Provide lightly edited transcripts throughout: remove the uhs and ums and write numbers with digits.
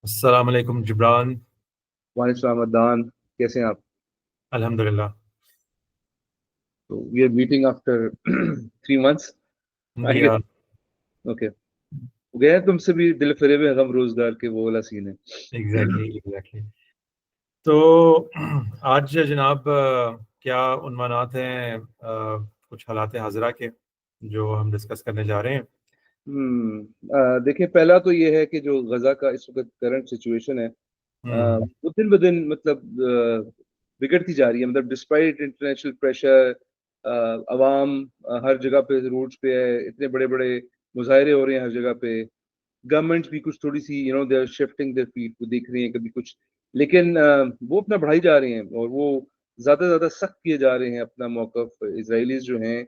السلام علیکم جبران. وعلیکم السلام دان، کیسے ہیں آپ؟ الحمدللہ. تو we are meeting after 3 months I guess. یا اوکے، گیا تم سے بھی دل فریب غم روزگار کے وہ والا سین ہے. ایگزیکٹلی. تو آج جناب کیا عنوانات ہیں کچھ حالات حاضرہ کے جو ہم ڈسکس کرنے جا رہے ہیں؟ دیکھیں، پہلا تو یہ ہے کہ جو غزہ کا اس وقت کرنٹ سچویشن ہے وہ دن بدن مطلب بگڑتی جا رہی ہے. مطلب ڈسپائٹ انٹرنیشنل پریشر، عوام ہر جگہ پہ روڈز پہ ہے، اتنے بڑے بڑے مظاہرے ہو رہے ہیں ہر جگہ پہ. گورنمنٹ بھی کچھ تھوڑی سی they are shifting their feet, وہ دیکھ رہی ہیں کبھی کچھ، لیکن وہ اپنا بڑھائی جا رہے ہیں اور وہ زیادہ سے زیادہ سخت کیے جا رہے ہیں اپنا موقف. اسرائیلیز جو ہیں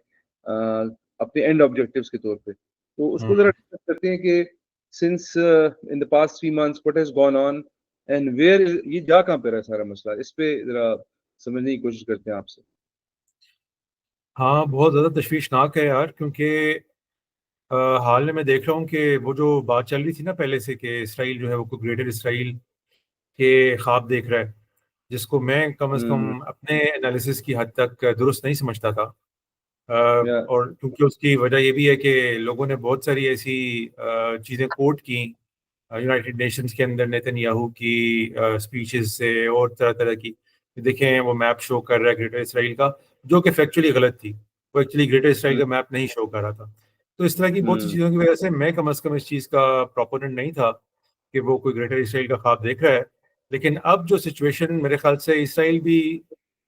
اپنے اینڈ آبجیکٹیوز کے طور پہ، تو اس کو ذرا ڈسکس کرتے ہیں کہ since in the past 3 months what has gone on and where یہ جا کہاں پہ رہا ہے سارا مسئلہ، اس پہ ذرا سمجھنے کی کوشش کرتے ہیں آپ سے. ہاں، بہت زیادہ تشویشناک ہے یار، کیونکہ حال میں دیکھ رہا ہوں کہ وہ جو بات چل رہی تھی نا پہلے سے کہ اسرائیل جو ہے وہ گریٹر اسرائیل کے خواب دیکھ رہا ہے، جس کو میں کم از کم اپنے انالیسس کی حد تک درست نہیں سمجھتا تھا. اور کیونکہ اس کی وجہ یہ بھی ہے کہ لوگوں نے بہت ساری ایسی چیزیں کوٹ کی یونائٹڈ نیشنز کے اندر نیتن یاہو کی اسپیچز سے اور طرح طرح کی. دیکھیں وہ میپ شو کر رہا ہے گریٹر اسرائیل کا، جو کہ فیکچولی غلط تھی. وہ ایکچولی گریٹر اسرائیل کا میپ نہیں شو کر رہا تھا. تو اس طرح کی بہت سی چیزوں کی وجہ سے میں کم از کم اس چیز کا پروپوننٹ نہیں تھا کہ وہ کوئی گریٹر اسرائیل کا خواب دیکھ رہا ہے. لیکن اب جو سچویشن میرے خیال سے اسرائیل بھی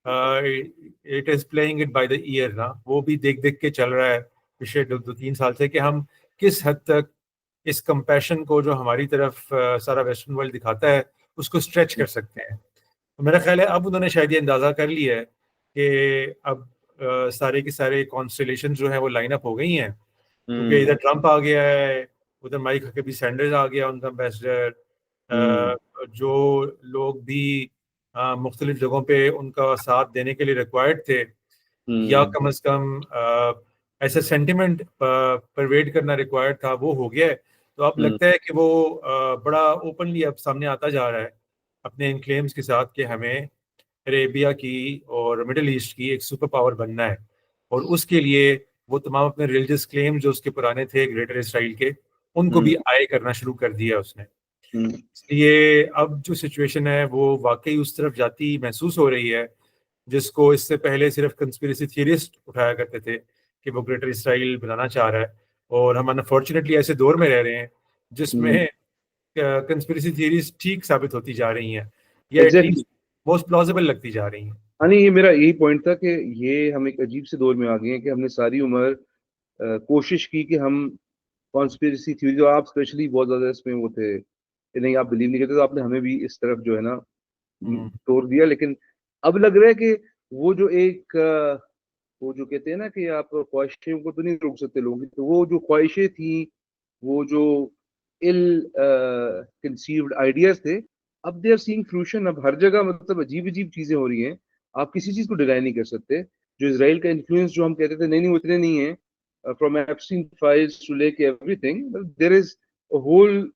it is playing it by the ear نا، وہ بھی دیکھ دیکھ کے چل رہا ہے پچھلے 2-3 سال سے کہ ہم کس حد تک اس کمپیشن کو جو ہماری طرف سارا ویسٹرن ورلڈ دکھاتا ہے اس کو اسٹریچ کر سکتے ہیں. تو میرا خیال ہے اب انہوں نے شاید یہ اندازہ کر لیا ہے کہ اب سارے کے سارے کانسٹیلیشن جو ہیں وہ لائن اپ ہو گئی ہیں، کیونکہ ادھر ٹرمپ آ گیا ہے، ادھر مائک ہکبی سینڈرز آ گیا ان کا امبیسڈر، جو لوگ بھی مختلف جگہوں پہ ان کا ساتھ دینے کے لیے ریکوائرڈ تھے، یا کم از کم ایسا سینٹیمنٹ پرویڈ کرنا ریکوائرڈ تھا، وہ ہو گیا ہے. تو اب لگتا ہے کہ وہ بڑا اوپنلی اب سامنے آتا جا رہا ہے اپنے ان کلیمز کے ساتھ کہ ہمیں عربیہ کی اور مڈل ایسٹ کی ایک سپر پاور بننا ہے، اور اس کے لیے وہ تمام اپنے ریلیجس کلیم جو اس کے پرانے تھے گریٹر اسرائیل کے، ان کو بھی آئے کرنا شروع کر دیا اس نے. اس لیے اب جو سچویشن ہے وہ واقعی اس طرف جاتی محسوس ہو رہی ہے جس کو اس سے پہلے صرف کنسپیریسی تھیورسٹ اٹھایا کرتے تھے کہ وہ گریٹر اسرائیل بنانا چاہ رہا ہے. اور ہم انفارچونیٹلی ایسے دور میں رہ رہے ہیں جس میں کنسپیریسی تھیوریز ٹھیک ثابت ہوتی جا رہی ہیں، یا at exactly. Least most plausible لگتی جا رہی ہیں. ہاں نہیں، یہ میرا یہی پوائنٹ تھا کہ یہ ہم ایک عجیب سے دور میں آ گئے ہیں کہ ہم نے ساری عمر کوشش کی کہ ہم کانسپیریسی تھیوری، جو آپ اسپیشلی بہت زیادہ اس میں وہ تھے کہ نہیں آپ بلیو نہیں کرتے، تو آپ نے ہمیں بھی اس طرف جو ہے نا توڑ دیا. لیکن اب لگ رہا ہے کہ وہ جو ایک وہ جو کہتے ہیں نا کہ آپ خواہشوں کو تو نہیں روک سکتے لوگوں کی، تو وہ جو خواہشیں تھیں، وہ جو ال کنسیوڈ آئیڈیاز تھے، اب دے آر سینگ فروشن. اب ہر جگہ مطلب عجیب عجیب چیزیں ہو رہی ہیں، آپ کسی چیز کو ڈینائی نہیں کر سکتے. جو اسرائیل کا انفلوئنس جو ہم کہتے تھے نہیں وہ اتنے نہیں ہیں، فرام ایپسٹین فائلز ٹو لے کے every thing, there is a whole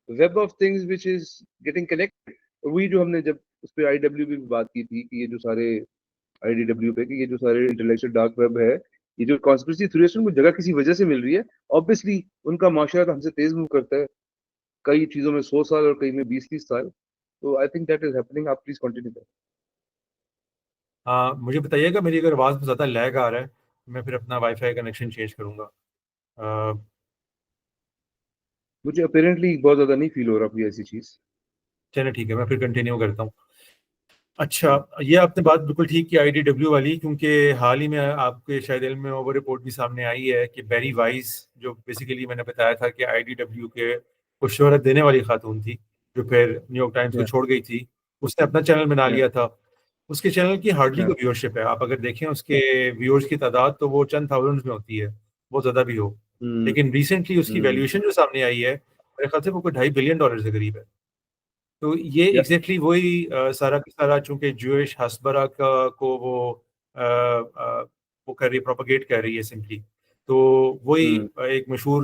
web of things which is getting connected. وہی جو ہم نے جب اس پہ آئی ڈبلیو بھی بات کی تھی کہ یہ جو سارے آئی ڈی ڈبلیو پہ کہ یہ جو سارے انٹلیکچوئل ڈارک ویب ہے، یہ جو کانسپریسی تھیوریز کو جگہ کسی وجہ سے مل رہی ہے. آبویسلی ان کا معاشرہ تو ہم سے تیز موو کرتا ہے، کئی چیزوں میں 100 سال اور کئی میں 20-30 سال. تو I think that is happening. آپ پلیز کنٹینیو کریں. ہاں، مجھے بتائیے گا، میری اگر آواز میں زیادہ لیگ آ رہا ہے میں پھر اپنا وائی فائی کنیکشن چینج کروں گا. مجھے اپیرنٹلی بہت زیادہ نہیں فیل ہو رہا کوئی ایسی چیز. چلے ٹھیک ہے، میں پھر کنٹینیو کرتا ہوں. اچھا، یہ آپ نے بات بالکل ٹھیک کی آئی ڈی ڈبلیو والی، کیونکہ حال ہی میں آپ کے شاید علم میں اوور رپورٹ بھی سامنے آئی ہے کہ بیری وائز، جو بیسیکلی میں نے بتایا تھا کہ آئی ڈی ڈبلیو کے کو شہرت دینے والی خاتون تھی جو پھر نیو یارک ٹائمز کو چھوڑ گئی تھی، اس نے اپنا چینل بنا لیا تھا. اس کے چینل کی ہارڈلی کو ویورشپ ہے، آپ اگر دیکھیں اس کے ویورز کی تعداد تو وہ چند تھاؤزنڈ میں ہوتی ہے، بہت زیادہ بھی ہو. لیکن ریسنٹلی اس کی ویلیویشن جو سامنے آئی ہے میرے خیال سے وہ کوئی $2.5 بلین کے قریب ہے. تو یہ ایگزیکٹلی وہی سارا کا سارا، چونکہ جوئش ہسبرا کو وہ کر رہی، پروپیگیٹ کر رہی ہے سمپلی. تو وہی ایک مشہور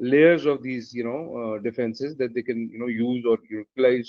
layers of these defenses that they can use or utilize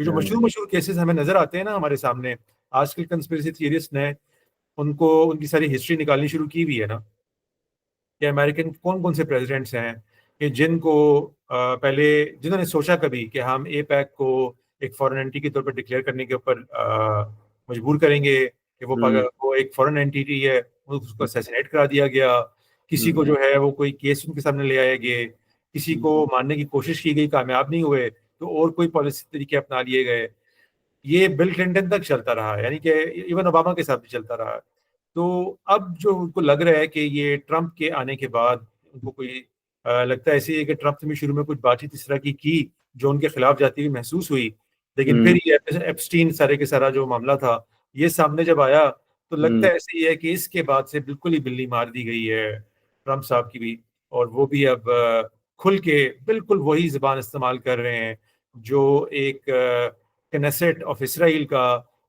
یہ جو مشہور مشہور کیسز ہمیں نظر آتے ہیں نا ہمارے سامنے، آج کل کنسپریسی تھیورسٹ نے ان کی ساری ہسٹری نکالنی شروع کی ہوئی ہے نا، کہ امریکن کون کون سے پریزیڈنٹس ہیں کہ جن کو پہلے جنہوں نے سوچا کبھی کہ ہم اے پیک کو ایک فورن اینٹی کے طور پر ڈکلیئر کرنے کے اوپر مجبور کریں گے کہ وہ ایک فورن اینٹی ہے، اس کو اسیسینیٹ کرا دیا گیا، کسی کو جو ہے وہ کوئی کیس ان کے سامنے لے آئے گئے، کسی کو مارنے کی کوشش کی گئی، کامیاب نہیں ہوئے تو اور کوئی پالیسی طریقے اپنا لیے گئے. یہ بل کلنٹن تک چلتا رہا، یعنی کہ ایون اوباما کے ساتھ بھی چلتا رہا. تو اب جو ان کو لگ رہا ہے کہ یہ ٹرمپ کے آنے کے بعد ان کو کوئی لگتا ہے ایسے ہی کہ ٹرمپ نے شروع میں کچھ بات چیت اس طرح کی جو ان کے خلاف جاتی ہوئی محسوس ہوئی، لیکن پھر یہ ایپسٹین سارے کے سارا جو معاملہ تھا یہ سامنے جب آیا تو لگتا ہے ایسے ہی ہے کہ اس کے بعد سے بالکل ہی بلی مار دی گئی ہے ٹرمپ صاحب کی بھی، اور وہ بھی اب کھل کے بالکل وہی زبان استعمال کر رہے ہیں جو ایک کنیسٹ آف اسرائیل کا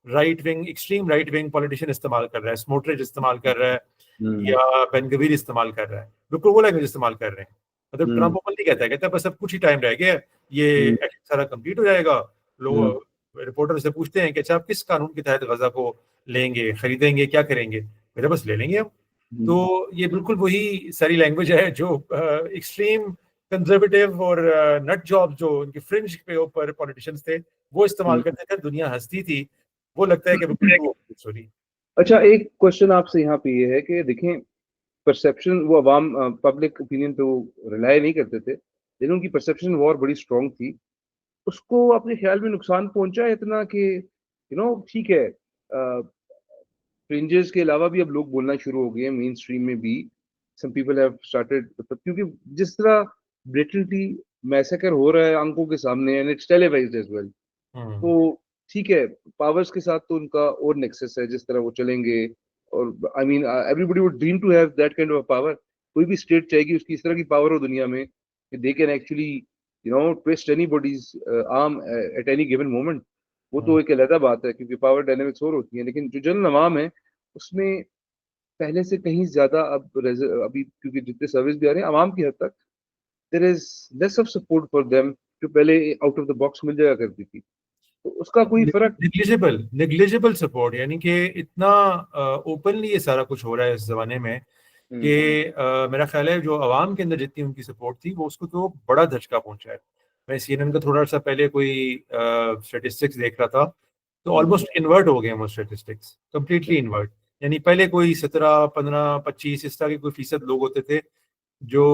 right wing extreme right wing politician استعمال کر رہا ہے، سموٹریج استعمال کر رہا ہے یا بین گویر استعمال کر رہا ہے، بالکل وہ لینگویج استعمال کر رہے ہیں. مطلب ٹرمپ اوپنلی کہتا ہے بس اب کچھ ہی ٹائم رہ گیا، یہ ایکشن سارا کمپلیٹ ہو جائے گا. لوگ رپورٹر سے پوچھتے ہیں کہ اچھا آپ کس قانون کے تحت غزہ کو لیں گے، خریدیں گے، کیا کریں گے؟ بس لے لیں گے ہم. تو یہ بالکل وہی ساری لینگویج ہے جو ایکسٹریم کنزرویٹو اور نٹ جاب جو ان کے فرنج کے اوپر پولیٹیشینز تھے وہ استعمال کرتے تھے. دنیا ہنستی تھی، وہ لگتا ہے کہ بالکل سوری. اچھا ایک کوشچن آپ سے یہاں پہ یہ ہے کہ دیکھیں پرسیپشن وہ عوام پبلک اوپینین پہ وہ ریلائی نہیں کرتے تھے، لیکن ان کی پرسیپشن وار بڑی اسٹرانگ تھی. اس کو اپنے خیال میں نقصان پہنچا ہے اتنا کہ ٹھیک ہے فرنجز کے علاوہ بھی اب لوگ بولنا شروع ہو گئے ہیں مین اسٹریم میں بھی. سم پیپل ہیو اسٹارٹڈ، کیونکہ جس طرح بریٹنٹلی میسیکر ہو رہا ہے آنکھوں کے سامنے اینڈ اٹس ٹیلیوائزڈ ایز ویل. تو ٹھیک ہے پاورز کے ساتھ تو ان کا اور نیکسس ہے جس طرح وہ چلیں گے، اور I mean everybody would dream to have that kind of power. کوئی بھی اسٹیٹ چاہے گی اس کی اس طرح کی پاور ہو دنیا میں کہ they can actually twist anybody's arm at any given moment. وہ تو ایک علیحدہ بات ہے کیونکہ پاور ڈائنامکس اور ہوتی ہیں، لیکن جو جنرل عوام ہے اس میں پہلے سے کہیں زیادہ ابھی کیونکہ جتنے سروس بھی آ رہے ہیں عوام کی حد تک there is less of support for them جو پہلے آؤٹ آف دا باکس مل جایا کرتی تھی. تو اس کا کوئی فرق نیگلیجیبل سپورٹ، یعنی کہ اتنا اوپنلی یہ سارا کچھ ہو رہا ہے اس زمانے میں کہ میرا خیال ہے جو عوام کے اندر جتنی ان کی سپورٹ تھی وہ اس کو تو بڑا دھچکا پہنچا ہے. میں سی این این کا تھوڑا سا پہلے کوئی اسٹیٹسٹکس دیکھ رہا تھا تو آلموسٹ انورٹ ہو گئے وہ اسٹیٹسٹکس، کمپلیٹلی انورٹ. یعنی پہلے کوئی 17 15 25 اس طرح کے کوئی فیصد لوگ ہوتے تھے جو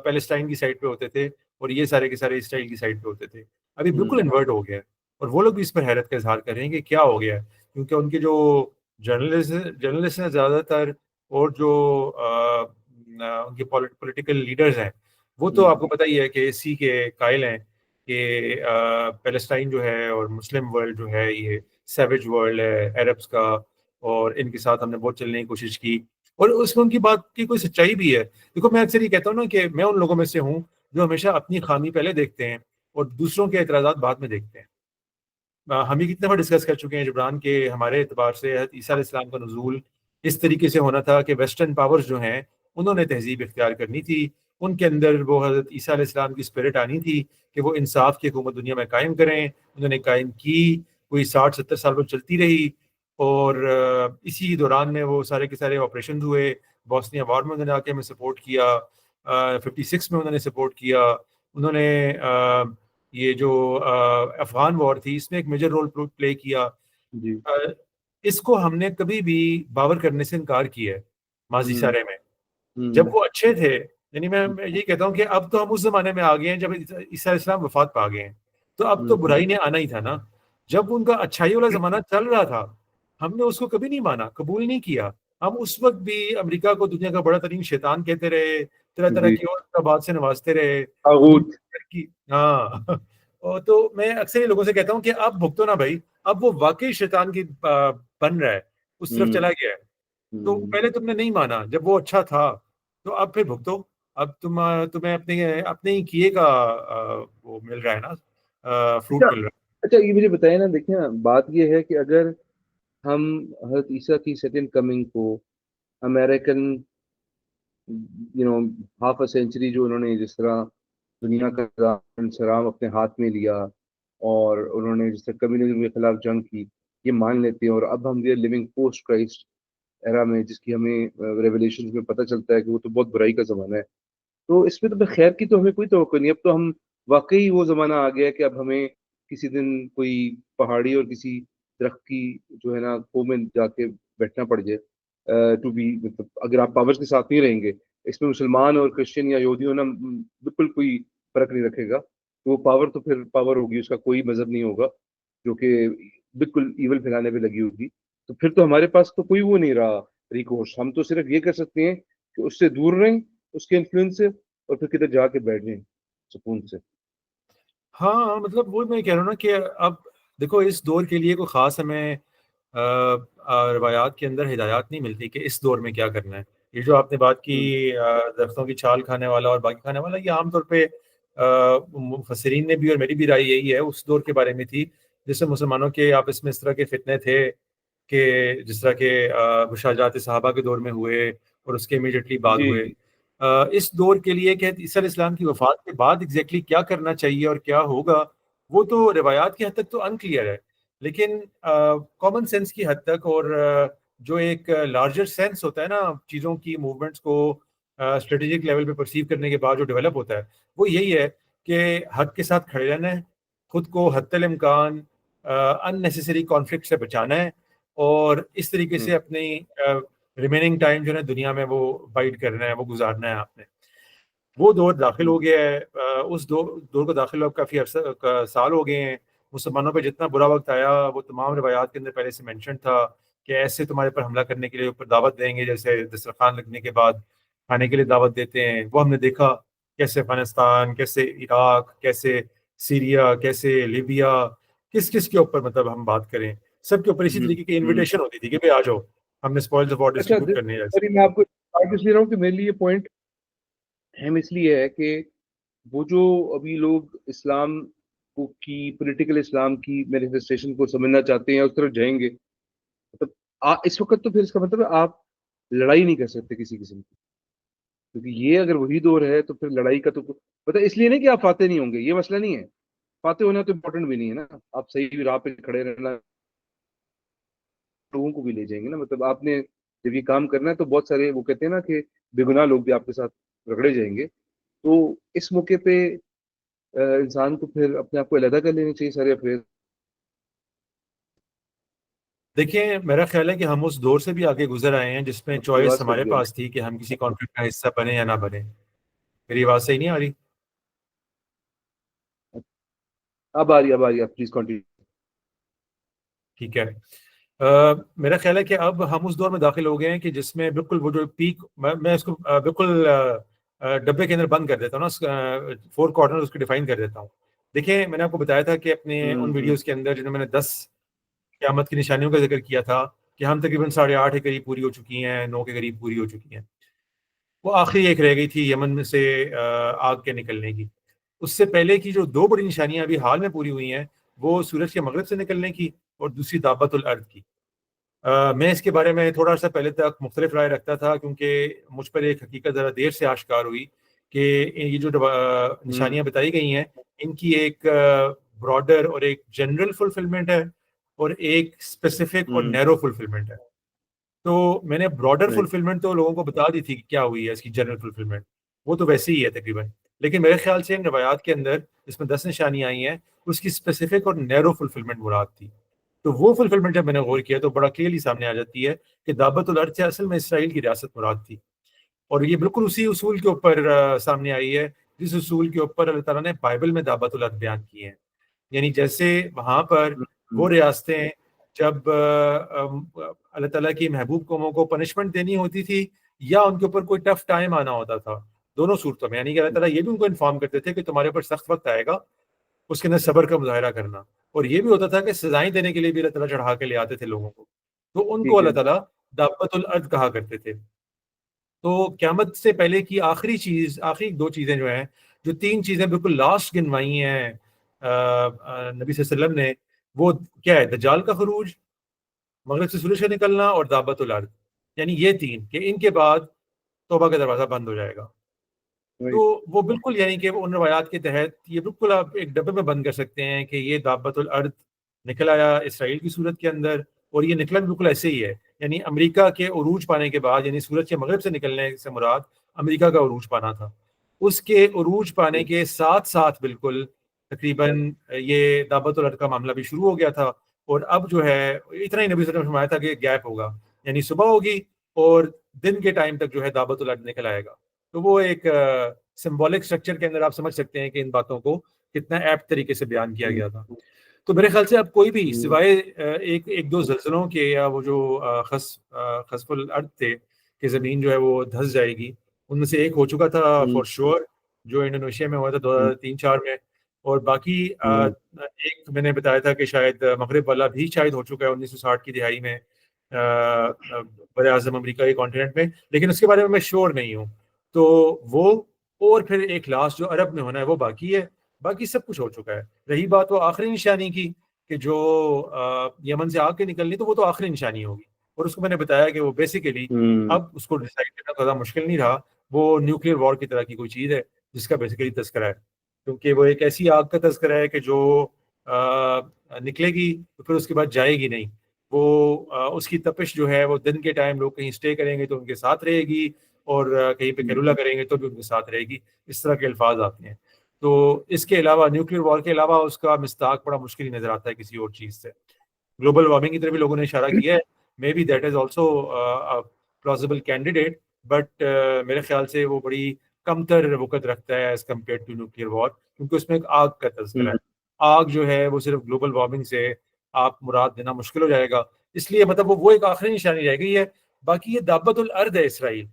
پیلسٹائن کی سائڈ پہ ہوتے تھے اور یہ سارے کے سارے اسرائیل کی سائڈ پہ ہوتے تھے. ابھی بالکل انورٹ ہو گیا اور وہ لوگ بھی اس پر حیرت کا اظہار کر رہے ہیں کہ کیا ہو گیا ہے، کیونکہ ان کے جو جرنلسٹ ہیں زیادہ تر اور جو ان کے پولیٹیکل لیڈرز ہیں وہ تو آپ کو پتہ ہی ہے کہ اسی کے قائل ہیں کہ پیلسٹائن جو ہے اور مسلم ورلڈ جو ہے یہ سیویج ورلڈ ہے عربس کا، اور ان کے ساتھ ہم نے بہت چلنے کی کوشش کی. اور اس میں ان کی بات کی کوئی سچائی بھی ہے. دیکھو میں اکثر یہ کہتا ہوں نا کہ میں ان لوگوں میں سے ہوں جو ہمیشہ اپنی خامی پہلے دیکھتے ہیں اور دوسروں کے اعتراضات بعد میں دیکھتے ہیں. ہم یہ کتنے بار ڈسکس کر چکے ہیں جبران کے ہمارے اعتبار سے حضرت عیسیٰ علیہ السلام کا نزول اس طریقے سے ہونا تھا کہ ویسٹرن پاورز جو ہیں انہوں نے تہذیب اختیار کرنی تھی، ان کے اندر وہ حضرت عیسیٰ علیہ السلام کی اسپرٹ آنی تھی کہ وہ انصاف کی حکومت دنیا میں قائم کریں. انہوں نے قائم کی، کوئی 60 70 سال وہ چلتی رہی، اور اسی دوران میں وہ سارے کے سارے آپریشن ہوئے. بوسنیا وار میں انہوں نے آ کے ہمیں سپورٹ کیا، 56 میں انہوں نے سپورٹ کیا. انہوں نے یہ جو افغان وار تھی اس میں ایک میجر رول پلے کیا. اس کو ہم نے کبھی بھی باور کرنے سے انکار کیا ہے ماضی سارے میں جب وہ اچھے تھے. یعنی میں یہی کہتا ہوں کہ اب تو ہم اس زمانے میں آ گئے ہیں جب عیسیٰ علیہ السلام وفات پا گئے ہیں، تو اب تو برائی نے آنا ہی تھا نا. جب ان کا اچھائی والا زمانہ چل رہا تھا ہم نے اس کو کبھی نہیں مانا، قبول نہیں کیا. ہم اس وقت بھی امریکہ کو دنیا کا بڑا ترین شیطان کہتے رہے، طرح طرح کی اور بات سے نوازتے رہے. ہاں تو میں اکثر لوگوں سے کہتا ہوں کہ اب بھگتو نا بھائی، اب وہ واقعی شیطان کی بن رہا ہے، اس طرف چلا گیا ہے. تو پہلے تم نے نہیں مانا جب وہ اچھا تھا، تو اب پھر بھگتو. اب تمہیں اپنے ہی کیے کا وہ مل رہا ہے نا، فروٹ مل رہا ہے. اچھا یہ مجھے بتائیں نا، دیکھیں بات یہ ہے کہ اگر ہم حضرت عیسیٰ کی سیکنڈ کمنگ کو امریکن ہاف اے سینچری جو انہوں نے جس طرح دنیا کا سلام اپنے ہاتھ میں لیا، اور انہوں نے جس طرح کمیونزم کے خلاف جنگ کی، یہ مان لیتے ہیں، اور اب ہم we are living post Christ era میں، جس کی ہمیں ریولیشن میں پتہ چلتا ہے کہ وہ تو بہت برائی کا زمانہ ہے. تو اس میں تو خیر کی تو ہمیں کوئی توقع نہیں. اب تو ہم واقعی وہ زمانہ آ گیا ہے کہ اب ہمیں کسی دن کوئی پہاڑی اور کسی درخت کی جو ہے نا کو میں جا کے بیٹھنا پڑ جائے ٹو بی، مطلب اگر آپ پاور کے ساتھ نہیں رہیں گے. اس میں مسلمان اور کرسچن یا یہودی ہونا بالکل کوئی فرق نہیں رکھے گا. وہ پاور تو پھر پاور ہوگی، اس کا کوئی مذہب نہیں ہوگا جو کہ بالکل ایول پھیلانے پہ لگی ہوگی. تو پھر تو ہمارے پاس تو کوئی وہ نہیں رہا ریکورس. ہم تو صرف یہ کر سکتے ہیں کہ اس سے دور رہیں، اس کے انفلوئنس سے، اور پھر کدھر جا کے بیٹھ جائیں سکون سے. ہاں مطلب وہ میں کہہ رہا ہوں نا کہ اب دیکھو اس دور کے لیے کوئی خاص ہمیں روایات کے اندر ہدایات نہیں ملتی کہ اس دور میں کیا کرنا ہے. یہ جو آپ نے بات کی درختوں کی چھال کھانے والا اور باقی کھانے والا، یہ عام طور پہ مفسرین نے بھی اور میری بھی رائے یہی ہے اس دور کے بارے میں تھی جس میں مسلمانوں کے آپس میں اس طرح کے فتنے تھے کہ جس طرح کے مشاجرات صحابہ کے دور میں ہوئے اور اس کے امیڈیٹلی بعد جی ہوئے. جی. اس دور کے لیے کہ عیسی علیہ السلام کی وفات کے بعد ایگزیکٹلی کیا کرنا چاہیے اور کیا ہوگا، وہ تو روایات کی حد تک تو انکلیئر ہے. لیکن کامن سینس کی حد تک اور جو ایک لارجر سینس ہوتا ہے نا چیزوں کی موومنٹس کو اسٹریٹجک لیول پہ پرسیو کرنے کے بعد جو ڈیولپ ہوتا ہے، وہ یہی ہے کہ حق کے ساتھ کھڑے رہنا ہے، خود کو حتی الامکان ان نیسیسری کانفلکٹ سے بچانا ہے، اور اس طریقے سے اپنی ریمیننگ ٹائم جو ہے دنیا میں وہ بائٹ کرنا ہے، وہ گزارنا ہے آپ نے. وہ دور داخل ہو گیا ہے. اس دور کو داخل اب کافی عرصہ سال ہو گئے ہیں. مسلمانوں پہ جتنا برا وقت آیا وہ تمام روایات کے اندر پہلے سے مینشن تھا کہ ایسے تمہارے پر حملہ کرنے کے لیے اوپر دعوت دیں گے، جیسے دسترخوان لگنے کے بعد کھانے کے لیے دعوت دیتے ہیں. وہ ہم نے دیکھا کیسے افغانستان، کیسے عراق، کیسے سیریا، کیسے لیبیا، کس کس کے اوپر مطلب ہم بات کریں سب کے اوپر اسی طریقے کی انویٹیشن ہوتی تھی کہ بھائی آ جاؤ، ہم نے اسپوائل آف وار اچھا ڈسٹریبیوٹ کرنے ہیں. سوری، میں آپ کو بات اس لیے رہا ہوں کہ میرے لیے یہ پوائنٹ اہم اس لیے ہے کہ وہ جو ابھی لوگ اسلام کو کی پولیٹیکل اسلام کی مینیفیسٹیشن کو سمجھنا چاہتے ہیں اس طرف جائیں گے، مطلب اس وقت تو پھر اس کا مطلب ہے آپ لڑائی نہیں کر سکتے کسی قسم کی. کیونکہ یہ اگر وہی دور ہے تو پھر لڑائی کا تو پتہ، اس لیے نہیں کہ آپ فاتح نہیں ہوں گے، یہ مسئلہ نہیں ہے. فاتح ہونا تو امپورٹنٹ بھی نہیں ہے نا. آپ صحیح راہ پہ کھڑے رہنا، لوگوں کو بھی لے جائیں گے نا. مطلب آپ نے جب یہ کام کرنا ہے تو بہت سارے وہ کہتے ہیں نا کہ بے گناہ لوگ بھی آپ کے ساتھ رگڑے جائیں گے. تو اس موقع پہ انسان کو پھر اپنے آپ کو علیحدہ کر لینے چاہیے سارے افریز. دیکھیں میرا خیال ہے کہ ہم اس دور سے بھی آگے گزر آئے ہیں جس میں آپ کی چوائس آواز کٹ ہمارے گئی. پاس تھی کہ ہم کسی کانفلکٹ کا حصہ بنے یا نہ بنے. میری آواز صحیح نہیں آ رہی؟ اب آ رہی، اب آ رہی، آپ پلیز کنٹینیو. ٹھیک ہے. میرا خیال ہے کہ اب ہم اس دور میں داخل ہو گئے ہیں کہ جس میں بالکل وہ جو پیک، میں اس کو بالکل ڈبے کے اندر بند کر دیتا ہوں نا، فور کارنر اس کو ڈیفائن کر دیتا ہوں. دیکھیں میں نے آپ کو بتایا تھا کہ اپنے ان ویڈیوز کے اندر جنہوں میں نے 10 قیامت کی نشانیوں کا ذکر کیا تھا کہ ہم تقریباً 8:30 کے قریب پوری ہو چکی ہیں، 9 کے قریب پوری ہو چکی ہیں. وہ آخری ایک رہ گئی تھی یمن میں سے آگ کے نکلنے کی. اس سے پہلے کی جو 2 بڑی نشانیاں ابھی حال میں پوری ہوئی ہیں وہ سورج کے مغرب سے نکلنے کی اور دوسری دابت الارض کی. میں اس کے بارے میں تھوڑا سا پہلے تک مختلف رائے رکھتا تھا کیونکہ مجھ پر ایک حقیقت ذرا دیر سے آشکار ہوئی کہ یہ جو نشانیاں بتائی گئی ہیں ان کی ایک براڈر اور ایک جنرل فلفلمنٹ ہے اور ایک اسپیسیفک اور نیرو فلفلمنٹ ہے. تو میں نے براڈر رائٹ. فلفلمنٹ تو لوگوں کو بتا دی تھی کہ کیا ہوئی ہے اس کی جنرل فلفلمنٹ، وہ تو ویسے ہی ہے تقریباً. لیکن میرے خیال سے ان روایات کے اندر جس میں 10 نشانیاں آئی ہیں اس کی اسپیسیفک اور نیرو فلفلمنٹ مراد تھی. تو وہ فلفلمنٹ جب میں نے غور کیا تو بڑا کلیئرلی سامنے آ جاتی ہے کہ دعوت الارض سے اصل میں اسرائیل کی ریاست مراد تھی. اور یہ بالکل اسی اصول کے اوپر سامنے آئی ہے جس اصول کے اوپر اللہ تعالیٰ نے بائبل میں دعوت الارض بیان کی ہے. یعنی جیسے وہاں پر وہ ریاستیں جب اللہ تعالیٰ کی محبوب قوموں کو پنشمنٹ دینی ہوتی تھی یا ان کے اوپر کوئی ٹف ٹائم آنا ہوتا تھا، دونوں صورتوں میں، یعنی کہ اللہ تعالیٰ یہ بھی ان کو انفارم کرتے تھے کہ تمہارے اوپر سخت وقت آئے گا، اس کے اندر صبر کا مظاہرہ کرنا. اور یہ بھی ہوتا تھا کہ سزائیں دینے کے لیے بھی اللہ تعالیٰ چڑھا کے لے آتے تھے لوگوں کو، تو ان کو ٹھیک ہے. اللہ تعالیٰ دعوت الارض کہا کرتے تھے. تو قیامت سے پہلے کی آخری چیز، آخری 2 چیزیں جو ہیں، جو 3 چیزیں بالکل لاسٹ گنوائی ہیں نبی صلی اللہ علیہ وسلم نے، وہ کیا ہے؟ دجال کا خروج، مغرب سے سورج کا نکلنا اور دعوت الارض. یعنی یہ 3 کہ ان کے بعد توبہ کا دروازہ بند ہو جائے گا. تو وہ بالکل یعنی کہ ان روایات کے تحت یہ بالکل آپ ایک ڈبے میں بند کر سکتے ہیں کہ یہ دابت الارض نکل آیا اسرائیل کی صورت کے اندر، اور یہ نکلا بالکل ایسے ہی ہے. یعنی امریکہ کے عروج پانے کے بعد، یعنی سورج کے مغرب سے نکلنے سے مراد امریکہ کا عروج پانا تھا. اس کے عروج پانے کے ساتھ ساتھ بالکل تقریباً یہ دعوت الارض کا معاملہ بھی شروع ہو گیا تھا. اور اب جو ہے اتنا ہی نبی صلی اللہ علیہ وسلم نے فرمایا تھا کہ گیپ ہوگا، یعنی صبح ہوگی اور دن کے ٹائم تک جو ہے دعوت الارض نکل آئے گا. تو وہ ایک سمبولک سٹرکچر کے اندر آپ سمجھ سکتے ہیں کہ ان باتوں کو کتنا ایپٹ طریقے سے بیان کیا گیا تھا. تو میرے خیال سے اب کوئی بھی سوائے ایک دو زلزلوں کے یا وہ جو خسف الارض تھے کہ زمین جو ہے وہ دھس جائے گی، ان میں سے ایک ہو چکا تھا فور شور جو انڈونیشیا میں ہوا تھا 2003-4 میں. اور باقی ایک میں نے بتایا تھا کہ شاید مغرب والا بھی شاید ہو چکا ہے 1960 کی دہائی میں بر اعظم امریکہ کے کانٹیننٹ میں، لیکن اس کے بارے میں شور نہیں ہوں. تو وہ اور پھر ایک لاسٹ جو عرب میں ہونا ہے وہ باقی ہے. باقی سب کچھ ہو چکا ہے. رہی بات وہ آخری نشانی کی کہ جو یمن سے آگ کے نکلنی، تو وہ تو آخری نشانی ہوگی. اور اس کو میں نے بتایا کہ وہ بیسیکلی اب اس کو ڈیسائیڈ کرنا زیادہ مشکل نہیں رہا. وہ نیوکلیئر وار کی طرح کی کوئی چیز ہے جس کا بیسیکلی تذکرہ ہے، کیونکہ وہ ایک ایسی آگ کا تذکرہ ہے کہ جو نکلے گی تو پھر اس کے بعد جائے گی نہیں. وہ اس کی تپش جو ہے وہ دن کے ٹائم لوگ کہیں اسٹے کریں گے تو ان کے ساتھ رہے گی، اور کہیں پہ کیلولا کریں گے تو بھی ان کے ساتھ رہے گی. اس طرح کے الفاظ آتے ہیں. تو اس کے علاوہ نیوکلیئر وار کے علاوہ اس کا مصداق بڑا مشکل ہی نظر آتا ہے کسی اور چیز سے. گلوبل وارمنگ کی طرف بھی لوگوں نے اشارہ کیا ہے. Maybe that is also plausible candidate, but میرے خیال سے وہ بڑی کم تر وقت رکھتا ہے ایز کمپیئر ٹو نیوکلیئر وار، کیونکہ اس میں ایک آگ کا تذکرہ ہے. آگ جو ہے وہ صرف گلوبل وارمنگ سے آپ مراد دینا مشکل ہو جائے گا. اس لیے مطلب وہ ایک آخری نشانی رہ گئی ہے. باقی یہ دابت الارض ہے اسرائیل،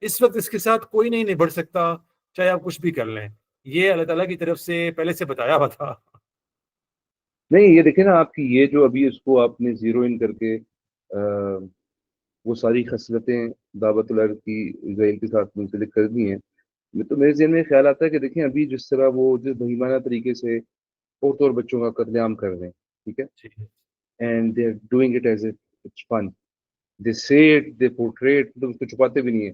اس وقت اس کے ساتھ کوئی نہیں نبھڑ سکتا چاہے آپ کچھ بھی کر لیں. یہ اللہ تعالیٰ کی طرف سے پہلے سے بتایا ہوا تھا. نہیں یہ دیکھیں نا آپ کی یہ جو ابھی اس کو آپ نے زیرو ان کر کے وہ ساری خصلتیں دعوت الارض کی اسرائیل کے ساتھ منسلک کر دی ہیں. تو میرے ذہن میں خیال آتا ہے کہ دیکھیں ابھی جس طرح وہ جس بہیمانہ طریقے سے عورتوں اور بچوں کا قتل عام کر رہے ہیں، ٹھیک ہے، and they are doing it as it's fun, they say it, they portray it, مطلب اس کو چھپاتے بھی نہیں ہیں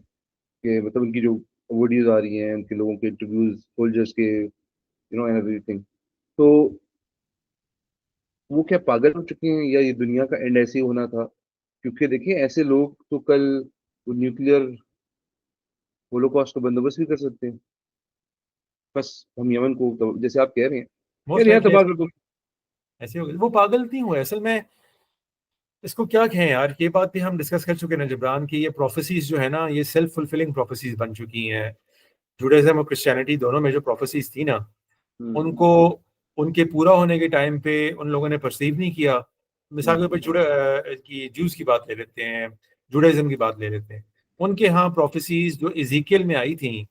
کہ مطلب ان کی جو ویڈیوز آ رہی ہیں ان کے لوگوں کے انٹرویوز سولجرس کے اینڈ ایوری تھنگ. تو وہ کیا پاگل ہو چکے ہیں یا یہ دنیا کا اینڈ ایسے ہی ہونا تھا؟ کیونکہ دیکھیں ایسے لوگ تو کل نیوکلیئر ہولوکاسٹ کا بندوبست بھی کر سکتے ہیں. بس ہم یمن کو جیسے آپ کہہ رہے ہیں موسٹ یہاں لائکلی تباہ کر دو. ایسے ہو گئے. وہ پاگل نہیں ہوئے اصل میں. اس کو کیا کہیں یار، یہ بات بھی ہم ڈسکس کر چکے ہیں جبران کی. یہ پروفیسیز جو ہے نا یہ سیلف فلفلنگ پروفیسیز بن چکی ہیں. جوڈائزم اور کرسچینٹی دونوں میں جو پروفیسیز تھی نا، ان کو ان کے پورا ہونے کے ٹائم پہ ان لوگوں نے پرسیو نہیں کیا. مثال کے طور پہ جوز کی بات لے لیتے ہیں، جوڈائزم کی بات لے لیتے ہیں. ان کے ہاں پروفیسیز جو ایزیکیل میں آئی تھیں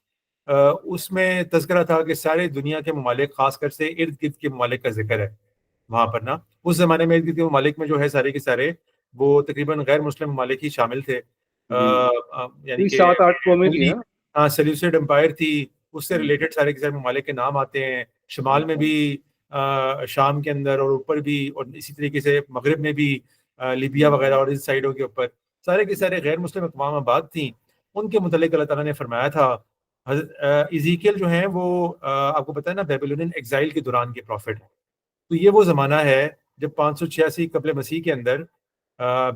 اس میں تذکرہ تھا کہ سارے دنیا کے ممالک، خاص کر سے ارد گرد کے ممالک کا ذکر ہے وہاں پر نا. اس زمانے میں ارد گرد کے ممالک میں جو ہے سارے کے سارے وہ تقریباً غیر مسلم ممالک ہی شامل تھے. یعنی کہ 7-8 قومیں تھیں. ہاں سلیوسڈ امپائر تھی، اس سے ریلیٹڈ سارے کے سارے ممالک کے نام آتے ہیں. شمال میں بھی شام کے اندر، اور اوپر بھی، اور اسی طریقے سے مغرب میں بھی لیبیا وغیرہ اور اس سائڈوں کے اوپر سارے کے سارے غیر مسلم اقوام آباد تھیں. ان کے متعلق اللہ تعالیٰ نے فرمایا تھا. ایزیکیل جو ہیں وہ آپ کو پتہ ہے نا بیبیلونین ایگزائل کے دوران کے پروفٹ ہیں. تو یہ وہ زمانہ ہے جب 586 قبل مسیح کے اندر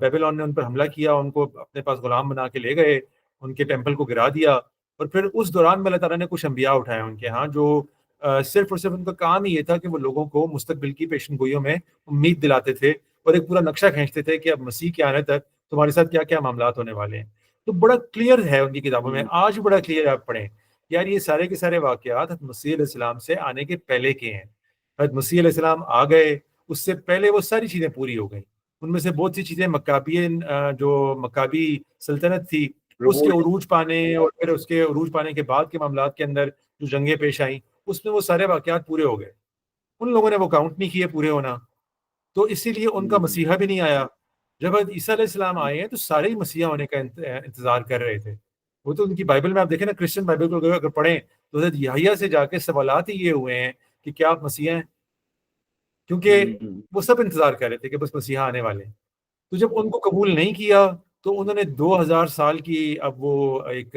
بیبیلون نے ان پر حملہ کیا، ان کو اپنے پاس غلام بنا کے لے گئے، ان کے ٹیمپل کو گرا دیا. اور پھر اس دوران میں اللہ تعالیٰ نے کچھ انبیاء اٹھائے ان کے ہاں، جو صرف اور صرف ان کا کام ہی یہ تھا کہ وہ لوگوں کو مستقبل کی پیشن گوئیوں میں امید دلاتے تھے، اور ایک پورا نقشہ کھینچتے تھے کہ اب مسیح کے آنے تک تمہارے ساتھ کیا کیا معاملات ہونے والے ہیں. تو بڑا کلیئر ہے ان کی کتابوں میں، آج بھی بڑا کلیئر آپ پڑھیں یار. یہ سارے کے سارے واقعات حضرت مسیح علیہ السلام سے آنے کے پہلے کے ہیں. حضرت مسیح علیہ السلام آ گئے، اس سے پہلے وہ ساری چیزیں پوری ہو گئیں. ان میں سے بہت سی چیزیں مکابین جو مکابی سلطنت تھی اس کے عروج پانے، اور پھر اس کے عروج پانے کے بعد کے معاملات کے اندر جو جنگیں پیش آئیں اس میں وہ سارے واقعات پورے ہو گئے. ان لوگوں نے وہ کاؤنٹ نہیں کیے پورے ہونا، تو اسی لیے ان کا مسیحا بھی نہیں آیا. جب عیسیٰ علیہ السلام آئے ہیں تو سارے ہی مسیحا ہونے کا انتظار کر رہے تھے. وہ تو ان کی بائبل میں آپ دیکھیں نا، کرسچن بائبل کو اگر پڑھیں تو حضرت یحییٰ سے جا کے سوالات ہی یہ ہوئے ہیں کہ کیا آپ مسیحا ہیں، کیونکہ وہ سب انتظار کر رہے تھے کہ بس مسیحا آنے والے ہیں. تو جب ان کو قبول نہیں کیا تو انہوں نے 2000 سال کی اب وہ ایک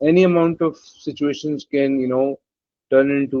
any amount of situations can turn into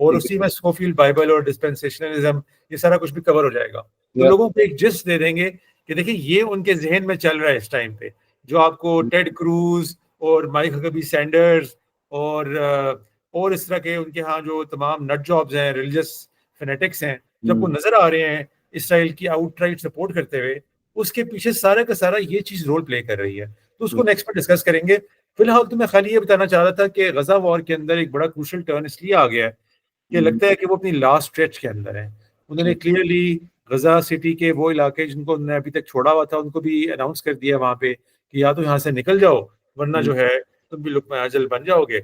اور اسی میں اسکوفیلڈ بائبل اور ڈسپینسیشنلزم یہ سارا کچھ بھی کور ہو جائے گا. تو لوگوں کو ایک جسٹ دے دیں گے کہ دیکھیں یہ ان کے ذہن میں چل رہا ہے اس ٹائم پہ, جو آپ کو ٹیڈ کروز اور مائک ہکبی سینڈرز اور اس طرح کے ان کے ہاں جو تمام نٹ جابز ہیں, ریلیجس فینیٹکس ہیں, جب وہ نظر آ رہے ہیں اسرائیل کی آؤٹ رائٹ سپورٹ کرتے ہوئے, اس کے پیچھے سارا کا سارا یہ چیز رول پلے کر رہی ہے. تو اس کو نیکسٹ پر ڈسکس کریں گے. فی الحال تو میں خالی یہ بتانا چاہ رہا تھا کہ غزہ وار کے اندر ایک بڑا کروشل ٹرن اس لیے آ گیا ہے کہ لگتا ہے کہ وہ اپنی لاسٹ اسٹریچ کے اندر ہیں. انہوں نے کلیئرلی غزہ سٹی کے وہ علاقے جن کو انہوں نے ابھی تک چھوڑا ہوا تھا ان کو بھی اناؤنس کر دیا وہاں پہ کہ یا تو یہاں سے نکل جاؤ ورنہ جو ہے تم بھی لقمہ اجل بن جاؤ گے.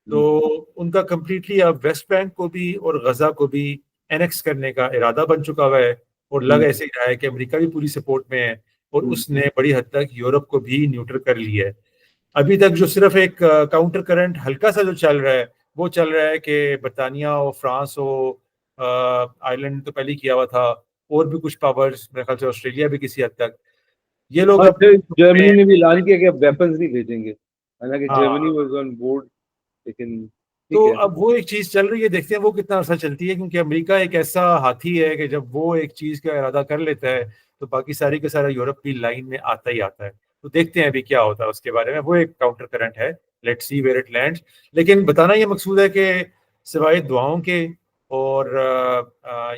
تو ان کا کمپلیٹلی اب ویسٹ بینک کو بھی اور غزہ کو بھی اینیکس کرنے کا ارادہ بن چکا ہوا ہے, اور لگ ایسے ہی رہا ہے کہ امریکہ بھی پوری سپورٹ میں ہے, اور اس نے بڑی حد تک یورپ کو بھی نیوٹر کر لیا ہے. ابھی تک جو صرف ایک کاؤنٹر کرنٹ ہلکا سا جو چل رہا ہے وہ چل رہا ہے کہ برطانیہ ہو, فرانس ہو, آئرلینڈ تو پہلے کیا ہوا تھا, اور بھی کچھ پاورز میرے خیال سے آسٹریلیا بھی کسی حد تک, یہ لوگ اب جرمنی نے بھی اعلان کیا کہ اب ویپنز نہیں بھیجیں گے, حالانکہ جرمنی واز آن بورڈ, لیکن تو اب وہ ایک چیز چل رہی ہے, دیکھتے ہیں وہ کتنا عرصہ چلتی ہے, کیونکہ امریکہ ایک ایسا ہاتھی ہے کہ جب وہ ایک چیز کا ارادہ کر لیتا ہے تو باقی ساری کا سارا یورپ بھی لائن میں آتا ہی آتا ہے. تو دیکھتے ہیں ابھی کیا ہوتا ہے اس کے بارے میں, وہ ایک کاؤنٹر کرنٹ ہے, let see where it lands. لیکن بتانا یہ مقصود ہے کہ سوائے دعاؤں کے اور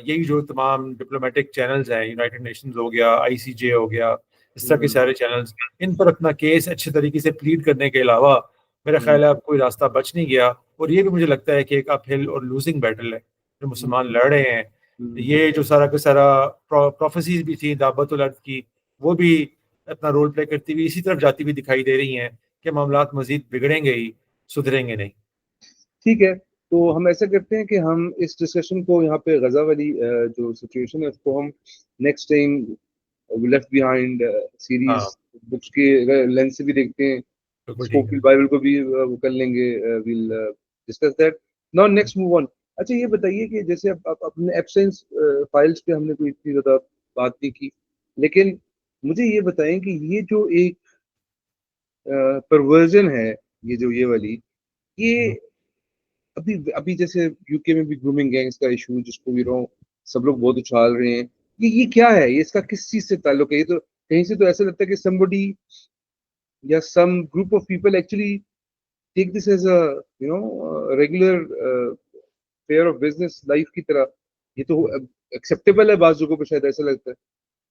یہی جو تمام ڈپلومیٹک چینلز ہیں, یونائٹڈ نیشنز ہو گیا, آئی سی جے ہو گیا, اس طرح کے سارے چینلز, ان پر اپنا کیس اچھے طریقے سے پلیڈ کرنے کے علاوہ میرا خیال ہے اب کوئی راستہ بچ نہیں گیا. اور یہ بھی مجھے لگتا ہے کہ ایک اپ ہل اور لوزنگ بیٹل ہے جو مسلمان لڑ رہے ہیں. یہ جو سارا کا سارا پروفیسیز بھی تھی دعوت الارض کی, وہ بھی اپنا رول پلے کرتی ہوئی اسی طرف جاتی ہوئی دکھائی دے رہی ہیں کہ معاملات مزید بگڑیں گے ہی, سدھریں گے نہیں. ٹھیک ہے, تو ہم ایسا کرتے ہیں کہ ہم اس ڈسکشن کو یہاں پہ غزہ والی جو سچویشن ہے اس کو ہم next time left behind series books کے لینس سے بھی دیکھتے ہیں, اسکوفیلڈ بائبل کو بھی وہ کر لیں گے, we'll discuss that. Now next move on. اچھا یہ بتائیے کہ جیسے اب اپنے ایبسنس فائلز پہ ہم نے کوئی اتنی زیادہ بات نہیں کی, لیکن مجھے یہ بتائیں کہ یہ جو ایک پرورژن ہے, یہ جو یہ والی, یہ ابھی جیسے یو کے میں بھی گرومنگ گینگز کا ایشو جس کو بھی رہو سب لوگ بہت اچھال رہے ہیں, یہ کیا ہے, یہ اس کا کس چیز سے تعلق ہے؟ یہ تو کہیں سے تو ایسا لگتا ہے کہ somebody یا some group of people actually take this as a regular fair of business life کی طرح. یہ تو acceptable ہے بعض لوگوں کو, شاید ایسا لگتا ہے.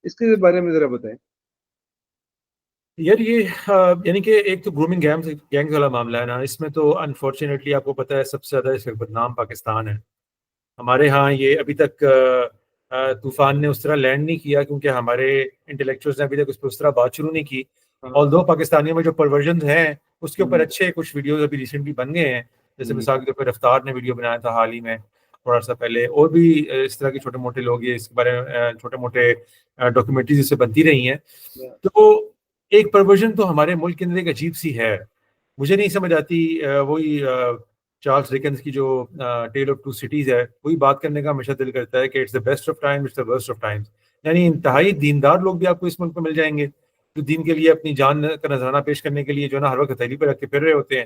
اس کے بارے میں ذرا بتائیں یار. یہ یعنی کہ ایک تو گرومنگ گینگز والا معاملہ ہے نا, اس میں تو انفارچونیٹلی آپ کو پتہ ہے سب سے زیادہ اس وقت بدنام پاکستان ہے. ہمارے ہاں یہ ابھی تک طوفان نے اس طرح لینڈ نہیں کیا, کیونکہ ہمارے انٹلیکچوئلز نے ابھی تک اس پہ اس طرح بات شروع نہیں کی. آلدو پاکستانیوں میں جو پرورژنز ہیں اس کے اوپر اچھے کچھ ویڈیوز ابھی ریسنٹلی بن گئے ہیں, جیسے مثال کے طور پہ رفتار نے ویڈیو بنایا تھا حال ہی میں تھوڑا سا پہلے, اور بھی اس طرح کے چھوٹے موٹے لوگ یہ اس کے بارے میں چھوٹے موٹے ڈاکیومنٹریز اس سے بنتی رہی ہیں. تو ایک پرورژن تو ہمارے ملک کے اندر ایک عجیب سی ہے, مجھے نہیں سمجھ آتی. وہی چارلس ڈکنز کی جو ٹیل آف ٹو سٹیز ہے, وہی بات کرنے کا ہمیشہ دل کرتا ہے کہ it's the best of time, it's the worst of times. یعنی انتہائی دیندار لوگ بھی آپ کو اس ملک میں مل جائیں گے جو دین کے لیے اپنی جان کا نذرانہ پیش کرنے کے لیے جو ہے نا ہر وقت ہتھیلی پہ رکھ کے پھر رہے ہوتے ہیں,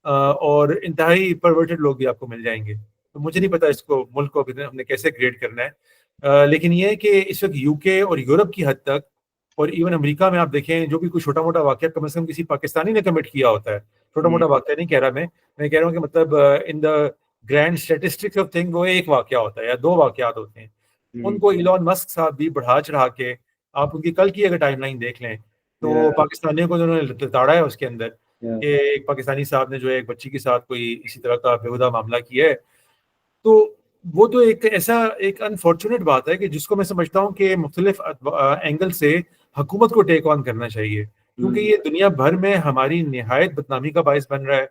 اور انتہائی پرورٹڈ لوگ بھی آپ کو مل جائیں گے. تو مجھے نہیں پتا اس کو ملک کو ہم نے کیسے کریٹ کرنا ہے. لیکن یہ ہے کہ اس وقت یو کے اور یورپ کی حد تک اور ایون امریکہ میں آپ دیکھیں جو بھی کوئی چھوٹا موٹا واقعہ کم از کم کسی پاکستانی نے کمٹ کیا ہوتا ہے, چھوٹا موٹا واقعہ نہیں کہہ رہا میں کہہ رہا ہوں کہ مطلب ان the grand statistics of thing وہ ایک واقعہ ہوتا ہے یا دو واقعات ہوتے ہیں. ان کو ایلون مسک صاحب بھی بڑھا چڑھا کے, آپ ان کی کل کی اگر ٹائم لائن دیکھ لیں تو پاکستانیوں کو انہوں نے لتاڑا ہے اس کے اندر, کہ ایک پاکستانی صاحب نے جو ہے ایک بچی کے ساتھ کوئی اسی طرح کا بےہودہ معاملہ کیا ہے. تو وہ تو ایک ایسا ایک انفارچونیٹ بات ہے کہ جس کو میں سمجھتا ہوں کہ مختلف اینگل سے حکومت کو ٹیک آن کرنا چاہیے, کیونکہ یہ دنیا بھر میں ہماری نہایت بدنامی کا باعث بن رہا ہے.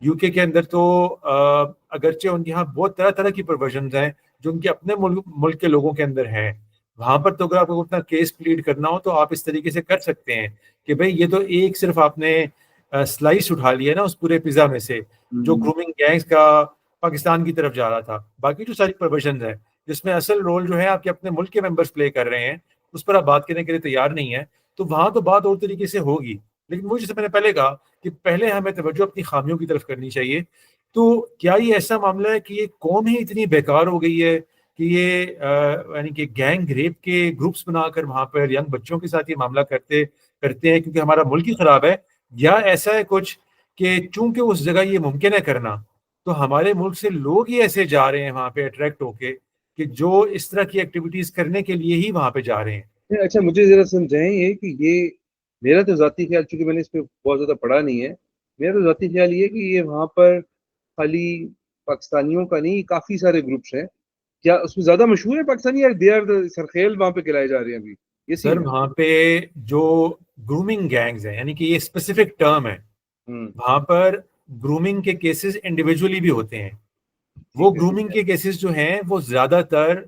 یو کے اندر تو اگرچہ ان کے یہاں بہت طرح طرح کی پروویژنز ہیں جو ان کے اپنے ملک کے لوگوں کے اندر ہیں, وہاں پر تو اگر آپ کو اپنا کیس پلیڈ کرنا ہو تو آپ اس طریقے سے کر سکتے ہیں کہ بھئی یہ تو ایک صرف آپ نے سلائس اٹھا لیا نا اس پورے پیزا میں سے جو گرومنگ گینگز کا پاکستان کی طرف جا رہا تھا. باقی جو ساری پروویژنز ہیں جس میں اصل رول جو ہے آپ کے اپنے ملک کے ممبرز پلے کر رہے ہیں, اس پر آپ بات کرنے کے لیے تیار نہیں ہے, تو وہاں تو بات اور طریقے سے ہوگی. لیکن وہ جیسے میں نے پہلے کہا کہ پہلے ہمیں توجہ اپنی خامیوں کی طرف کرنی چاہیے تو کیا یہ ایسا معاملہ ہے کہ یہ قوم ہی اتنی بیکار ہو گئی ہے کہ یہ یعنی کہ گینگ ریپ کے گروپس بنا کر وہاں پر ینگ بچوں کے ساتھ یہ معاملہ کرتے ہیں کیونکہ ہمارا ملک ہی خراب ہے، یا ایسا ہے کچھ کہ چونکہ اس جگہ یہ ممکن ہے کرنا، تو ہمارے ملک سے لوگ ہی ایسے جا رہے ہیں وہاں پہ اٹریکٹ ہو کے کہ جو اس طرح کی ایکٹیویٹیز کرنے کے لیے ہی وہاں پہ جا رہے ہیں؟ اچھا مجھے ذرا سمجھائیں یہ کہ یہ میرا تو ذاتی خیال، چونکہ میں نے اس پہ بہت زیادہ پڑھا نہیں ہے، میرا تو ذاتی خیال یہ ہے کہ یہ وہاں پر خالی پاکستانیوں کا نہیں، کافی سارے گروپس ہیں. کیا اس میں زیادہ مشہور ہے پاکستانی، یا دے آر سرخیل وہاں پہ کھلائے جا رہے ہیں ابھی؟ یہ سر سین ہے. وہاں پہ جو گرومنگ گینگز ہیں، یعنی کہ یہ اسپیسیفک ٹرم ہے، ہوں. وہاں پر گرومنگ کے کیسز انڈیویجولی بھی ہوتے ہیں. وہ ٹھیک ہے ٹھیک گرومنگ کے کیسز جو ہیں وہ زیادہ تر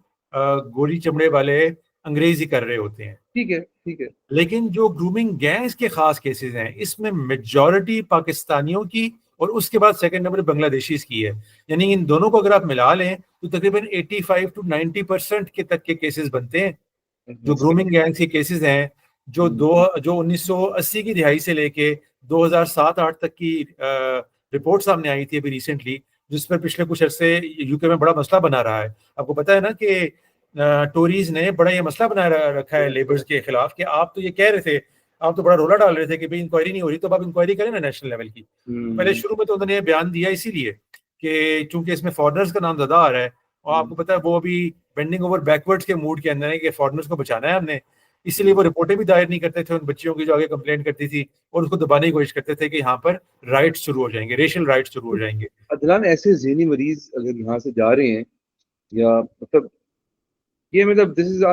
گوری چمڑے والے انگریزی کر رہے ہوتے ہیں. ٹھیک ہے ٹھیک ہے. لیکن جو گرومنگ گینگز کے خاص کیسز ہیں، اس میں میجورٹی پاکستانیوں کی اور اس کے بعد سیکنڈ نمبر بنگلہ دیشیز کی ہے. یعنی ان دونوں کو اگر آپ ملا لیں تو تقریباً 85 to 90% کے تک کے کیسز بنتے ہیں جو گرومنگ گینگز کے کیسز ہیں، جو 1980 کی دہائی سے لے کے 2007-8 تک کی رپورٹ سامنے آئی تھی ابھی ریسنٹلی، جس پر پچھلے کچھ عرصے یو کے میں بڑا مسئلہ بنا رہا ہے. آپ کو پتا ہے نا کہ ٹوریز نے بڑا یہ مسئلہ بنا رکھا ہے لیبرز کے خلاف کہ آپ تو یہ کہہ رہے تھے، آپ تو بڑا رولا ڈال رہے تھے کہ بھئی انکوائری نہیں ہو رہی، تو آپ انکوائری کریں نا نیشنل لیول کی. تو پہلے شروع میں تو انہوں نے یہ بیان دیا اسی لیے کہ چونکہ اس میں فارنرز کا نام زیادہ آ رہا ہے، اور آپ کو پتا ہے وہ ابھی بینڈنگ اوور بیکورڈز کے موڈ کے اندر ہے کہ فارنرز کو بچانا ہے ہم نے، اسی لیے وہ رپورٹیں بھی دائر نہیں کرتے تھے ان بچیوں کی جو آگے کمپلین کرتی تھی، اور اس کو دبانے کی کوشش کرتے تھے کہ یہاں پر رائٹس شروع ہو جائیں گے، ریشل رائٹس شروع ہو جائیں گے. عدنان، ایسے ذہنی مریض اگر یہاں سے جا رہے ہیں، یا مطلب یہ مطلب دس از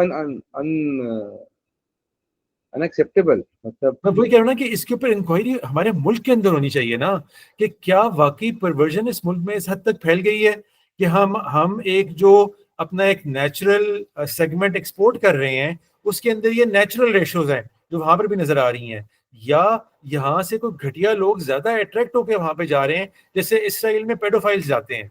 انیکسیپٹیبل. مطلب میں وہی کہہ رہا ہوں نا کہ اس کے اوپر انکوائری ہمارے ملک کے اندر ہونی چاہیے نا، کہ کیا واقعی پرورژن اس ملک میں اس حد تک پھیل گئی ہے کہ ہم ایک جو اپنا ایک نیچرل سیگمنٹ ایکسپورٹ کر رہے ہیں، اس کے اندر یہ نیچرل ریشوز ہیں جو وہاں پر بھی نظر آ رہی ہیں، یا یہاں سے کوئی گھٹیا لوگ زیادہ اٹریکٹ ہو کے وہاں پہ جا رہے ہیں، جیسے اسرائیل میں پیڈوفائلز جاتے ہیں.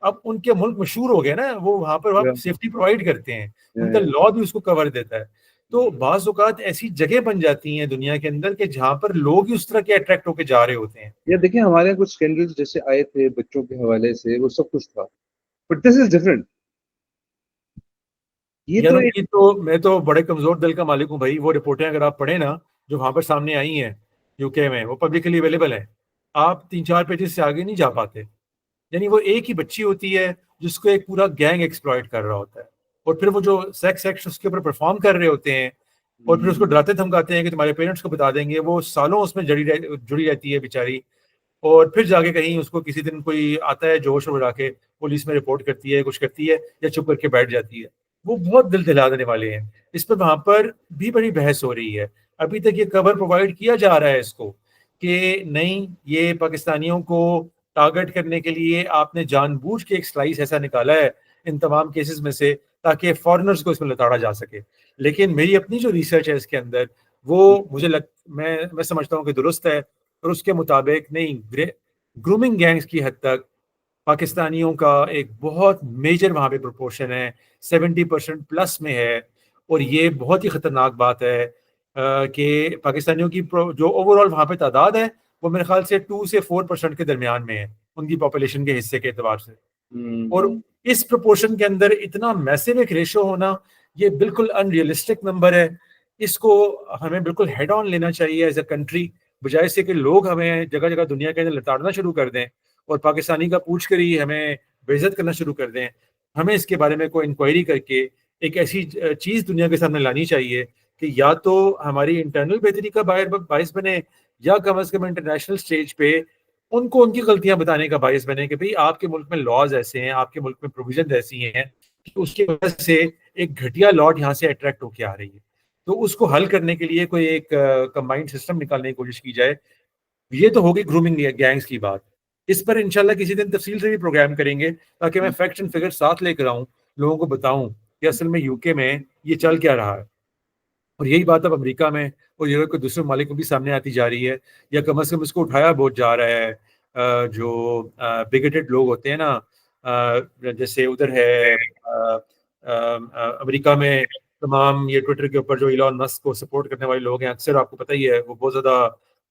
اب ان کے ملک مشہور ہو گئے نا، وہ وہاں پر آپ سیفٹی پرووائڈ کرتے ہیں، ان کا لا بھی اس کو کور دیتا ہے. تو بعض اوقات ایسی جگہ بن جاتی ہیں دنیا کے اندر کہ جہاں پر لوگ ہی اس طرح کے اٹریکٹ ہو کے جا رہے ہوتے ہیں. یا دیکھیں ہمارے یہاں کچھ اسکینڈلز جیسے آئے تھے بچوں کے حوالے سے، وہ سب کچھ تھا، بٹ دس از ڈفرنٹ. یہ یا تو تو ایک یہ تو میں تو بڑے کمزور دل کا مالک ہوں بھائی. وہ رپورٹیں اگر آپ پڑھیں نا جو وہاں پر سامنے آئی ہیں یو کے میں، وہ پبلکلی اویلیبل ہیں، آپ 3-4 پیجز سے آگے نہیں جا پاتے. یعنی وہ ایک ہی بچی ہوتی ہے جس کو ایک پورا گینگ ایکسپلائٹ کر رہا ہوتا ہے، اور پھر وہ جو سیکس ایکٹس اس کے اوپر پرفارم کر رہے ہوتے ہیں، اور پھر اس کو ڈراتے دھمکاتے ہیں کہ تمہارے پیرنٹس کو بتا دیں گے. وہ سالوں اس میں جڑی رہتی ہے بیچاری، اور پھر جا کے کہیں اس کو کسی دن کوئی آتا ہے جوش بڑھا کے پولیس میں رپورٹ کرتی ہے، کچھ کرتی ہے، یا چپ کر کے بیٹھ جاتی ہے. وہ بہت دل دہلا دینے والے ہیں. اس پہ وہاں پر بھی بڑی بحث ہو رہی ہے. ابھی تک یہ کور پرووائڈ کیا جا رہا ہے اس کو کہ نہیں، یہ پاکستانیوں کو ٹارگٹ کرنے کے لیے آپ نے جان بوجھ کے ایک سلائس ایسا نکالا ہے ان تمام کیسز میں سے تاکہ فارنرز کو اس میں لتاڑا جا سکے. لیکن میری اپنی جو ریسرچ ہے اس کے اندر، وہ میں سمجھتا ہوں کہ درست ہے، اور اس کے مطابق نہیں، گرومنگ گینگز کی حد تک پاکستانیوں کا ایک بہت میجر وہاں پہ پروپورشن ہے، 70% پلس میں ہے. اور یہ بہت ہی خطرناک بات ہے کہ پاکستانیوں کی جو اوور آل وہاں پہ تعداد ہے وہ میرے خیال سے 2 سے 4% کے درمیان میں ہے ان کی پاپولیشن کے حصے کے اعتبار سے. اور اس پروپورشن کے اندر اتنا میسو ایک ریشو ہونا، یہ بالکل ان ریئلسٹک نمبر ہے. اس کو ہمیں بالکل ہیڈ آن لینا چاہیے ایز اے کنٹری، بجائے سے کہ لوگ ہمیں جگہ جگہ دنیا کے اندر لتاڑنا شروع کر دیں اور پاکستانی کا پوچھ کر ہی ہمیں بے عزت کرنا شروع کر دیں. ہمیں اس کے بارے میں کوئی انکوائری کر کے ایک ایسی چیز دنیا کے سامنے لانی چاہیے کہ یا تو ہماری انٹرنل بہتری کا باعث بنے، یا کم از کم انٹرنیشنل سٹیج پہ ان کو ان کی غلطیاں بتانے کا باعث بنے کہ بھئی آپ کے ملک میں لاز ایسے ہیں، آپ کے ملک میں پروویژنز ایسی ہیں کہ اس کی وجہ سے ایک گھٹیا لاٹ یہاں سے اٹریکٹ ہو کے آ رہی ہے. تو اس کو حل کرنے کے لیے کوئی ایک کمبائنڈ سسٹم نکالنے کی کوشش کی جائے. یہ تو ہوگی گرومنگ گینگز کی بات. اس پر انشاءاللہ کسی دن تفصیل سے بھی پروگرام کریں گے تاکہ میں فیکٹس اینڈ فگر ساتھ لے کر آؤں، لوگوں کو بتاؤں کہ اصل میں یو کے میں یہ چل کیا رہا ہے. اور یہی بات اب امریکہ میں اور یورپ کے دوسرے ممالک میں بھی سامنے آتی جا رہی ہے، یا کم از کم اس کو اٹھایا بہت جا رہا ہے. جو بگیٹڈ لوگ ہوتے ہیں نا، جیسے ادھر ہے امریکہ میں تمام یہ ٹویٹر کے اوپر جو ایلان مسک کو سپورٹ کرنے والے لوگ ہیں، اکثر آپ کو پتہ ہی ہے وہ بہت زیادہ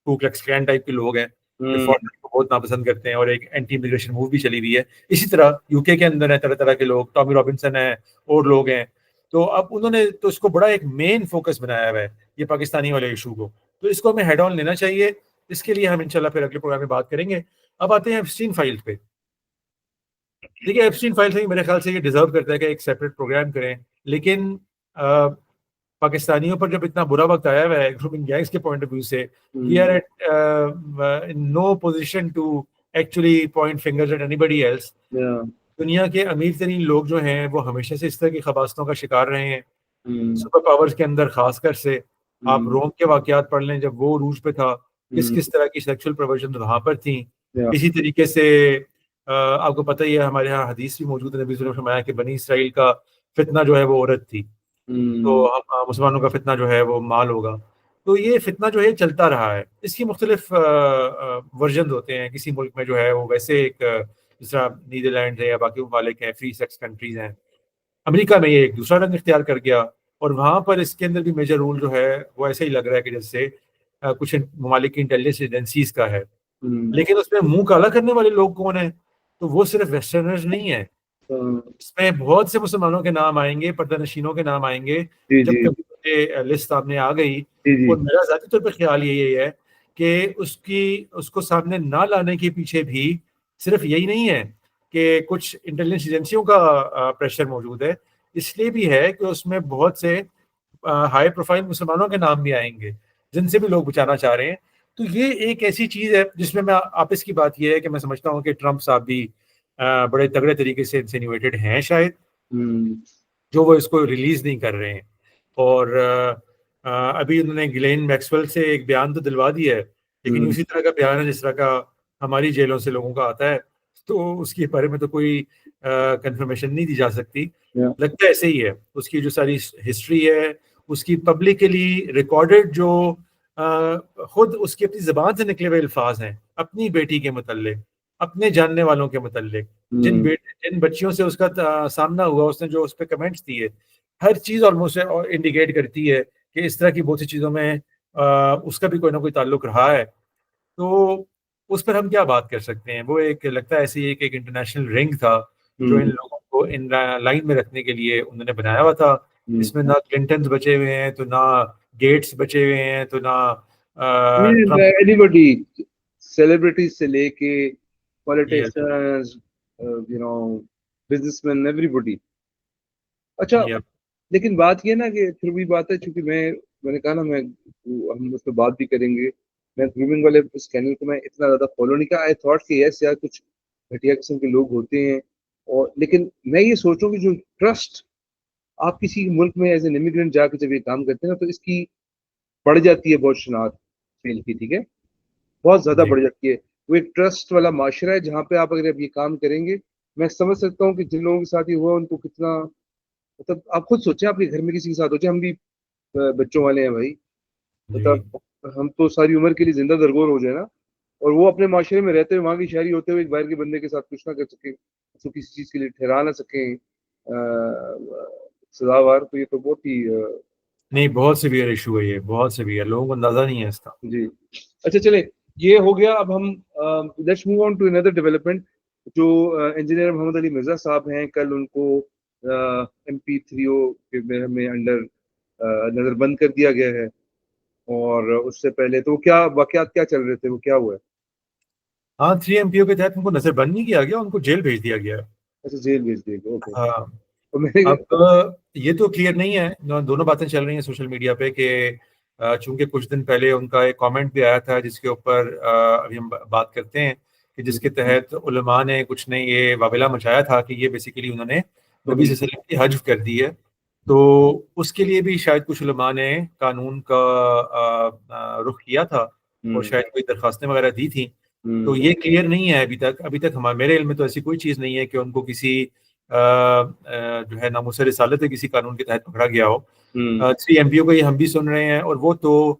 کو کلکس کلان ٹائپ کے لوگ ہیں. فارنر کو بہت ناپسند کرتے ہیں اور ایک اینٹی امیگریشن موو بھی چلی ہوئی ہے. اسی طرح یو کے اندر ہے طرح طرح کے لوگ, ٹامی رابنسن ہے اور لوگ ہیں. تو اب انہوں نے تو اس کو بڑا ایک مین فوکس بنایا ہوا ہے یہ پاکستانی والے ایشو کو, تو اس کو ہمیں ہیڈ آن لینا چاہیے. اس کے لیے ہم انشاءاللہ پھر اگلے پروگرام میں بات کریں گے. اب آتے ہیں ایپسٹین فائل پہ. دیکھیے ایپسٹین فائل سے میرے خیال سے یہ ڈیزرو کرتا ہے کہ ایک سیپریٹ پروگرام کریں, لیکن پاکستانیوں پر جب اتنا برا وقت آیا ہوا ہے گروپنگ گینگس کے پوائنٹ آف ویو سے, we are at no position to actually point fingers at anybody else. دنیا کے امیر ترین لوگ جو ہیں وہ ہمیشہ سے اس طرح کی خباستوں کا شکار رہے ہیں, سپر پاورز کے اندر خاص کر سے. آپ روم کے واقعات پڑھ لیں, جب وہ عروج پہ تھا کس کس طرح کی سیکشل پروورژن وہاں پر تھیں. اسی طریقے سے آپ کو پتہ ہی ہے ہمارے یہاں حدیث بھی موجود ہے, نبی صلی اللہ علیہ وسلم فرمایا کہ بنی اسرائیل کا فتنہ جو ہے وہ عورت تھی, تو مسلمانوں کا فتنہ جو ہے وہ مال ہوگا. تو یہ فتنہ جو ہے چلتا رہا ہے. اس کی مختلف ورژن ہوتے ہیں. کسی ملک میں جو ہے وہ ویسے ایک جس طرح نیدرلینڈ ہے یا باقی ممالک ہیں, فری سیکس کنٹریز ہیں. امریکہ میں یہ ایک دوسرا رنگ اختیار کر گیا, اور وہاں پر اس کے اندر بھی میجر رول جو ہے وہ ایسے ہی لگ رہا ہے کہ جیسے کچھ ممالک کی انٹیلیجنس ایجنسیز کا ہے. لیکن اس میں منہ کالا کرنے والے لوگ کون ہیں؟ تو وہ صرف ویسٹرنرز نہیں ہیں, اس میں بہت سے مسلمانوں کے نام آئیں گے, پردہ نشینوں کے نام آئیں گے جب کبھی لسٹ سامنے آ گئی. اور میرا ذاتی طور پہ خیال یہی ہے کہ اس کو سامنے نہ لانے کے پیچھے بھی صرف یہی نہیں ہے کہ کچھ انٹیلیجنس ایجنسیوں کا پریشر موجود ہے, اس لیے بھی ہے کہ اس میں بہت سے ہائی پروفائل مسلمانوں کے نام بھی آئیں گے جن سے بھی لوگ بچانا چاہ رہے ہیں. تو یہ ایک ایسی چیز ہے جس میں آپس کی بات یہ ہے کہ میں سمجھتا ہوں کہ ٹرمپ صاحب بھی بڑے تگڑے طریقے سے انسینیویٹڈ ہیں شاید, جو وہ اس کو ریلیز نہیں کر رہے ہیں. اور ابھی انہوں نے گلین میکسویل سے ایک بیان تو دلوا دیا ہے, لیکن اسی طرح کا بیان ہے جس طرح کا ہماری جیلوں سے لوگوں کا آتا ہے, تو اس کے بارے میں تو کوئی کنفرمیشن نہیں دی جا سکتی. لگتا ہے ایسے ہی ہے. اس کی جو ساری ہسٹری ہے, اس کی پبلکلی ریکارڈڈ جو خود اس کی اپنی زبان سے نکلے ہوئے الفاظ ہیں اپنی بیٹی کے متعلق, اپنے جاننے والوں کے متعلق, جن بچیوں سے اس کا سامنا ہوا, اس نے جو اس پہ کمنٹس دیے, ہر چیز آلموسٹ انڈیکیٹ کرتی ہے کہ اس طرح کی بہت سی چیزوں میں اس کا بھی کوئی نہ کوئی تعلق رہا ہے. تو اس پر ہم کیا بات کر سکتے ہیں؟ وہ ایک لگتا ہے ایسی ایک انٹرنیشنل رنگ تھا جو ان لوگوں کو ان لائن میں رکھنے کے لیے انہوں نے بنایا ہوا تھا. اس میں نہ کلنٹنز بچے ہوئے ہیں, تو نہ گیٹس بچے ہوئے ہیں, تو نہ اینی باڈی, سیلیبریٹیز سے لے کے politicians, business man, every body. اچھا, لیکن بات یہ نا کہ پھر بھی بات ہے, چونکہ میں نے کہا نا ہم اس پہ بات بھی کریں گے. میں گرومنگ والے اس چینل کو میں اتنا زیادہ فالو نہیں کیا. آئی تھاٹ کہ یس یار کچھ گھٹیا قسم کے لوگ ہوتے ہیں, اور لیکن میں یہ سوچوں کہ جو ٹرسٹ آپ کسی ملک میں ایز این امیگرینٹ جا کے جب یہ کام کرتے ہیں نا, تو اس کی بڑھ جاتی ہے بہت شناخت فیل کی, ٹھیک ہے, بہت زیادہ بڑھ جاتی ہے. وہ ایک ٹرسٹ والا معاشرہ ہے جہاں پہ آپ اگر اب یہ کام کریں گے, میں سمجھ سکتا ہوں کہ جن لوگوں کے ساتھ یہ ہوا ان کو کتنا, مطلب آپ خود سوچیں آپ کے گھر میں کسی کے ساتھ ہو جائے, ہم بھی بچوں والے ہیں بھائی, مطلب ہم تو ساری عمر کے لیے زندہ درگور ہو جائے نا, اور وہ اپنے معاشرے میں رہتے ہوئے وہاں کی شہری ہوتے ہوئے ایک باہر کے بندے کے ساتھ کچھ نہ کر سکیں, اس کو کسی چیز کے لیے ٹھہرا نہ سکیں سزاوار, تو یہ تو بہت ہی نہیں, بہت سیویئر ایشو ہے یہ, بہت سیویئر, لوگوں کو اندازہ نہیں ہے اس کا. جی اچھا چلیں, یہ ہو گیا. اب ہم لیٹس موو آن ٹو اندر ڈیولپمنٹ. جو انجینئر محمد علی مرزا صاحب ہیں, کل ان کو MP3O میں انڈر نظر بند کر دیا گیا ہے, اور اس سے پہلے تو کیا واقعات کیا چل رہے تھے, وہ کیا ہوا ہے؟ ہاں, 3MPO کے تحت ان کو نظر بند نہیں کیا گیا, ان کو جیل بھیج دیا گیا. اچھا, جیل بھیج دیا گیا, اوکے. ہاں, اب یہ تو کلیئر نہیں ہے, دونوں باتیں چل رہی ہیں سوشل میڈیا پہ کہ چونکہ کچھ دن پہلے ان کا ایک کامنٹ بھی آیا تھا جس کے اوپر ابھی ہم بات کرتے ہیں, کہ جس کے تحت علماء نے کچھ نے یہ واویلا مچایا تھا کہ یہ بیسیکلی انہوں نے نبی صلی اللہ علیہ وسلم کی حذف کر دی ہے. تو اس کے لیے بھی شاید کچھ علماء نے قانون کا رخ کیا تھا اور شاید کوئی درخواستیں وغیرہ دی تھیں. تو یہ کلیئر نہیں ہے ابھی تک میرے علم میں تو ایسی کوئی چیز نہیں ہے کہ ان کو کسی جو ہے ناموس رسالت کسی قانون کے تحت پکڑا گیا ہو. 3MPO کو یہ ہم بھی سن رہے ہیں, اور وہ تو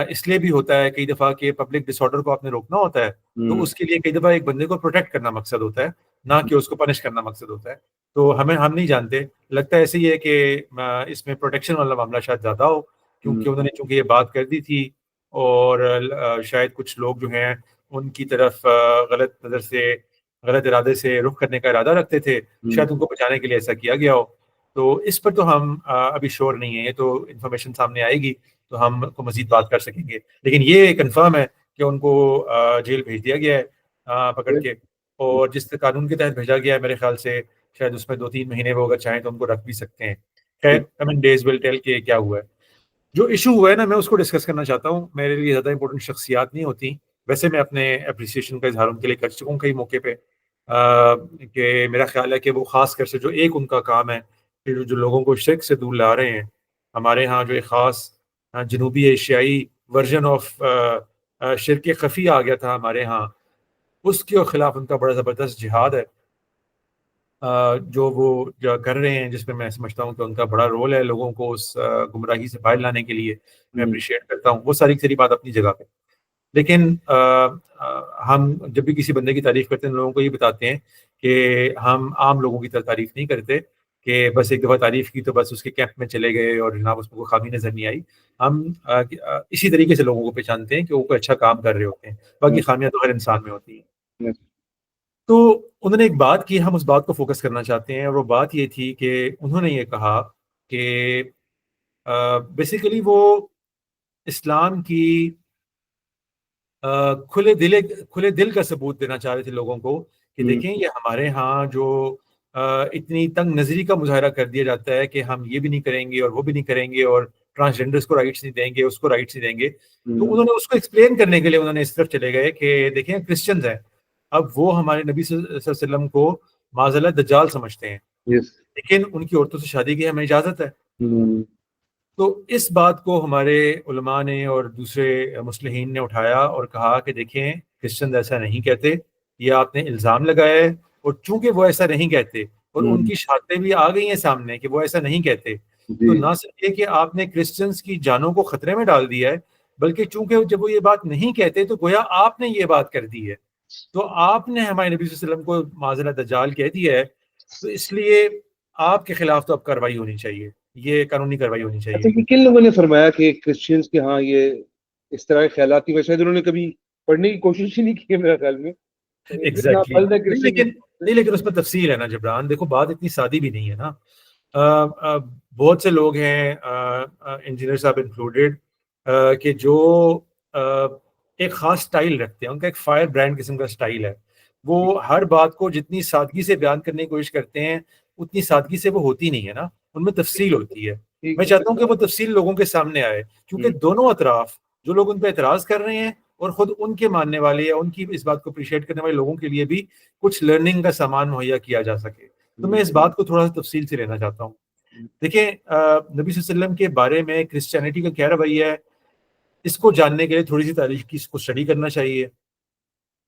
اس لیے بھی ہوتا ہے کئی دفعہ کہ پبلک ڈس آرڈر کو آپ نے روکنا ہوتا ہے, تو اس کے لیے کئی دفعہ ایک بندے کو پروٹیکٹ کرنا مقصد ہوتا ہے, نہ کہ اس کو پنش کرنا مقصد ہوتا ہے. تو ہم نہیں جانتے, لگتا ہے ایسے ہی ہے کہ اس میں پروٹیکشن والا معاملہ شاید زیادہ ہو, کیونکہ انہوں نے چونکہ یہ بات کر دی تھی, اور شاید کچھ لوگ جو ہیں ان کی طرف غلط نظر سے غلط ارادے سے رخ کرنے کا ارادہ رکھتے تھے، شاید ان کو بچانے کے لیے ایسا کیا گیا ہو. تو اس پر تو ہم ابھی شور نہیں ہے، یہ تو انفارمیشن سامنے آئے گی تو ہم کو مزید بات کر سکیں گے. لیکن یہ کنفرم ہے کہ ان کو جیل بھیج دیا گیا ہے پکڑ کے، اور جس قانون کے تحت بھیجا گیا ہے میرے خیال سے شاید اس میں 2-3 مہینے وہ اگر چاہیں تو ان کو رکھ بھی سکتے ہیں. خیر کمنگ ڈیز ول ٹیل کہ کیا ہوا ہے. جو ایشو ہوا ہے نا، میں اس کو ڈسکس کرنا چاہتا ہوں. میرے لیے زیادہ امپورٹنٹ شخصیات نہیں ہوتی، ویسے میں اپنے اپریسیشن کا اظہار ان کے لیے کر چکا ہوں کئی موقع پہ، کہ میرا خیال ہے کہ وہ خاص کر سے جو ایک ان کا کام ہے کہ جو لوگوں کو شرک سے دور لا رہے ہیں. ہمارے ہاں جو ایک خاص جنوبی ایشیائی ورژن آف شرک خفی آ گیا تھا ہمارے ہاں، اس کے خلاف ان کا بڑا زبردست جہاد ہے جو وہ کر رہے ہیں، جس میں میں سمجھتا ہوں کہ ان کا بڑا رول ہے لوگوں کو اس گمراہی سے باہر لانے کے لیے. میں اپریشیٹ کرتا ہوں، وہ ساری بات اپنی جگہ پہ. لیکن ہم جب بھی کسی بندے کی تعریف کرتے ہیں لوگوں کو یہ بتاتے ہیں کہ ہم عام لوگوں کی طرح تعریف نہیں کرتے کہ بس ایک دفعہ تعریف کی تو بس اس کے کیمپ میں چلے گئے اور جناب اس میں کوئی خامی نظر نہیں آئی. ہم اسی طریقے سے لوگوں کو پہچانتے ہیں کہ وہ کوئی اچھا کام کر رہے ہوتے ہیں، باقی خامیاں تو ہر انسان میں ہوتی ہیں. تو انہوں نے ایک بات کی، ہم اس بات کو فوکس کرنا چاہتے ہیں، اور وہ بات یہ تھی کہ انہوں نے یہ کہا کہ بیسیکلی وہ اسلام کی کھلے دل کا ثبوت دینا چاہ رہے تھے لوگوں کو کہ دیکھیں یہ ہمارے ہاں جو اتنی تنگ نظری کا مظاہرہ کر دیا جاتا ہے کہ ہم یہ بھی نہیں کریں گے اور وہ بھی نہیں کریں گے اور ٹرانسجینڈرس کو رائٹس نہیں دیں گے، اس کو رائٹس نہیں دیں گے. تو انہوں نے اس کو ایکسپلین کرنے کے لیے انہوں نے اس طرف چلے گئے کہ دیکھیں کرسچنز ہیں، اب وہ ہمارے نبی صلی اللہ علیہ وسلم کو معذلہ دجال سمجھتے ہیں، لیکن ان کی عورتوں سے شادی کی ہمیں اجازت ہے. تو اس بات کو ہمارے علماء نے اور دوسرے مصلحین نے اٹھایا اور کہا کہ دیکھیں کرسچن ایسا نہیں کہتے، یہ آپ نے الزام لگایا ہے، اور چونکہ وہ ایسا نہیں کہتے اور ان کی شہادتیں بھی آ گئی ہیں سامنے کہ وہ ایسا نہیں کہتے، تو نہ صرف یہ کہ آپ نے کرسچنز کی جانوں کو خطرے میں ڈال دیا ہے، بلکہ چونکہ جب وہ یہ بات نہیں کہتے تو گویا آپ نے یہ بات کر دی ہے. تو آپ نے ہمارے نبی صلی اللہ علیہ وسلم کو معذلہ دجال کہہ دیا ہے، تو اس لیے آپ کے خلاف تو اب کارروائی ہونی چاہیے، یہ قانونی کارروائی ہونی چاہیے. اچھا، کن لوگوں نے فرمایا کہ کرسچنس کے ہاں یہ اس طرح کے خیالات کی وجہ شاید انہوں نے کبھی پڑھنے کی کوشش ہی نہیں کی میرے خیال میں. ایگزیکٹلی نہیں، لیکن اس میں تفصیل ہے نا جبران. دیکھو بات اتنی سادی بھی نہیں ہے نا. بہت سے لوگ ہیں انجینئر صاحب انکلوڈیڈ کہ جو ایک خاص سٹائل رکھتے ہیں، ان کا ایک فائر برانڈ قسم کا سٹائل ہے. وہ ہر بات کو جتنی سادگی سے بیان کرنے کی کوشش کرتے ہیں اتنی سادگی سے وہ ہوتی نہیں ہے نا، ان میں تفصیل ہوتی ہے. میں چاہتا ہوں کہ وہ تفصیل لوگوں کے سامنے آئے، کیونکہ دونوں اطراف جو لوگ ان پہ اعتراض کر رہے ہیں اور خود ان کے ماننے والے یا ان کی اس بات کو اپریشیٹ کرنے والے لوگوں کے لیے بھی کچھ لرننگ کا سامان مہیا کیا جا سکے. تو میں اس بات کو تھوڑا سا تفصیل سے لینا چاہتا ہوں. دیکھیں نبی صلی اللہ علیہ وسلم کے بارے میں کرسچینٹی کا کیا رویہ ہے، اس کو جاننے کے لیے تھوڑی سی تاریخ کی اس کو اسٹڈی کرنا چاہیے.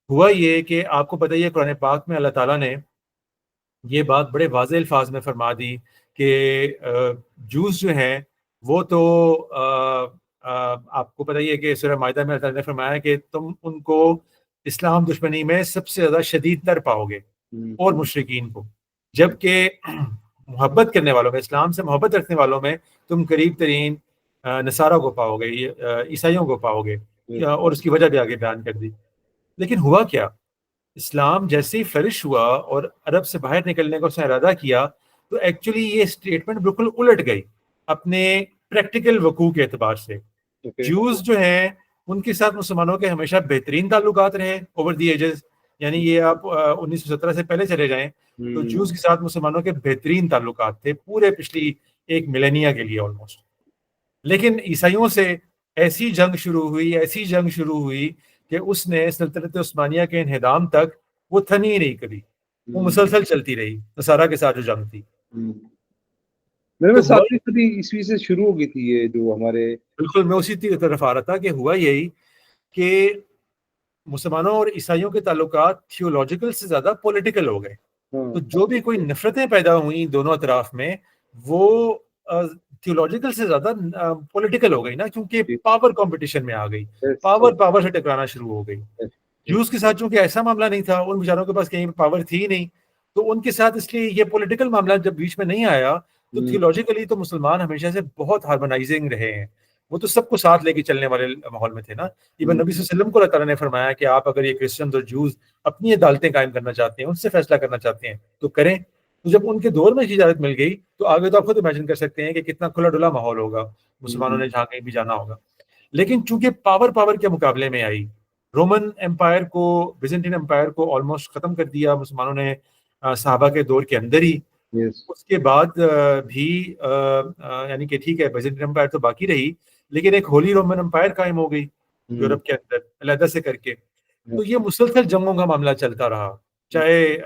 ہوا یہ کہ آپ کو پتہ ہی ہے قرآن پاک میں اللہ تعالیٰ نے یہ بات بڑے واضح الفاظ میں فرما دی کہ جوز جو ہیں وہ تو آپ کو پتہ ہی ہے کہ سورہ مائدہ میں اللہ تعالیٰ نے فرمایا کہ تم ان کو اسلام دشمنی میں سب سے زیادہ شدید تر پاؤ گے اور مشرکین کو، جبکہ محبت کرنے والوں میں، اسلام سے محبت رکھنے والوں میں تم قریب ترین نصارہ کو پاؤ گے، عیسائیوں کو پاؤ گے، اور اس کی وجہ بھی آگے بیان کر دی. لیکن ہوا کیا، اسلام جیسے ہی فلرش ہوا اور عرب سے باہر نکلنے کا اس نے ارادہ کیا تو ایکچولی یہ اسٹیٹمنٹ بالکل الٹ گئی اپنے پریکٹیکل وقوع کے اعتبار سے. جوز جو ہیں ان کے ساتھ مسلمانوں کے ہمیشہ بہترین تعلقات رہے اوور دی ایجز، یعنی یہ آپ 1917 سے پہلے چلے جائیں تو جوز کے ساتھ مسلمانوں کے بہترین تعلقات تھے پورے پچھلی ایک ملینیا کے لیے آلموسٹ. لیکن عیسائیوں سے ایسی جنگ شروع ہوئی کہ اس نے سلطنت عثمانیہ کے انہدام تک وہ تھنی نہیں کبھی، وہ مسلسل چلتی رہی نصارہ کے ساتھ جو جنگ تھی. میرے میں 7ویں صدی عیسوی سے شروع ہو گئی تھی یہ جو ہمارے، بالکل میں اسی طرف آ رہا تھا کہ ہوا یہی کہ مسلمانوں اور عیسائیوں کے تعلقات تھیولوجیکل سے زیادہ پولیٹیکل ہو گئے. تو جو بھی کوئی نفرتیں پیدا ہوئیں دونوں اطراف میں وہ تھیولوجیکل سے زیادہ پولیٹیکل ہو گئی نا، کیونکہ پاور کمپٹیشن میں آ گئی، پاور سے ٹکرانا شروع ہو گئی. جوز کے ساتھ چونکہ ایسا معاملہ نہیں تھا، ان بیچاروں کے پاس کہیں پاور تھی نہیں، تو ان کے ساتھ اس لیے یہ پولیٹیکل معاملہ جب بیچ میں نہیں آیا تو تھیولوجیکلی تو مسلمان ہمیشہ سے بہت ہارمونائزنگ رہے ہیں، وہ تو سب کو ساتھ لے کے چلنے والے ماحول میں تھے نا. ایون نبی صلی اللہ علیہ وسلم کو اللہ تعالیٰ نے فرمایا کہ آپ اگر یہ کرسچنز اور جوز اپنی عدالتیں قائم کرنا چاہتے ہیں, ان سے فیصلہ کرنا چاہتے ہیں تو کریں. تو جب ان کے دور میں اجازت مل گئی تو آگے تو آپ خود امیجن کر سکتے ہیں کہ کتنا کھلا ڈلا ماحول ہوگا مسلمانوں نے جہاں کہیں بھی جانا ہوگا. لیکن چونکہ پاور کے مقابلے میں آئی, رومن امپائر کو, بیزنٹین امپائر کو آلموسٹ ختم کر دیا مسلمانوں نے صحابہ کے دور کے اندر ہی. اس کے بعد بھی یعنی کہ ٹھیک ہے بیزنٹین امپائر تو باقی رہی, لیکن ایک ہولی رومن امپائر قائم ہو گئی یورپ کے اندر علیحدہ سے کر کے. تو یہ مسلسل جنگوں کا معاملہ چلتا رہا, چاہے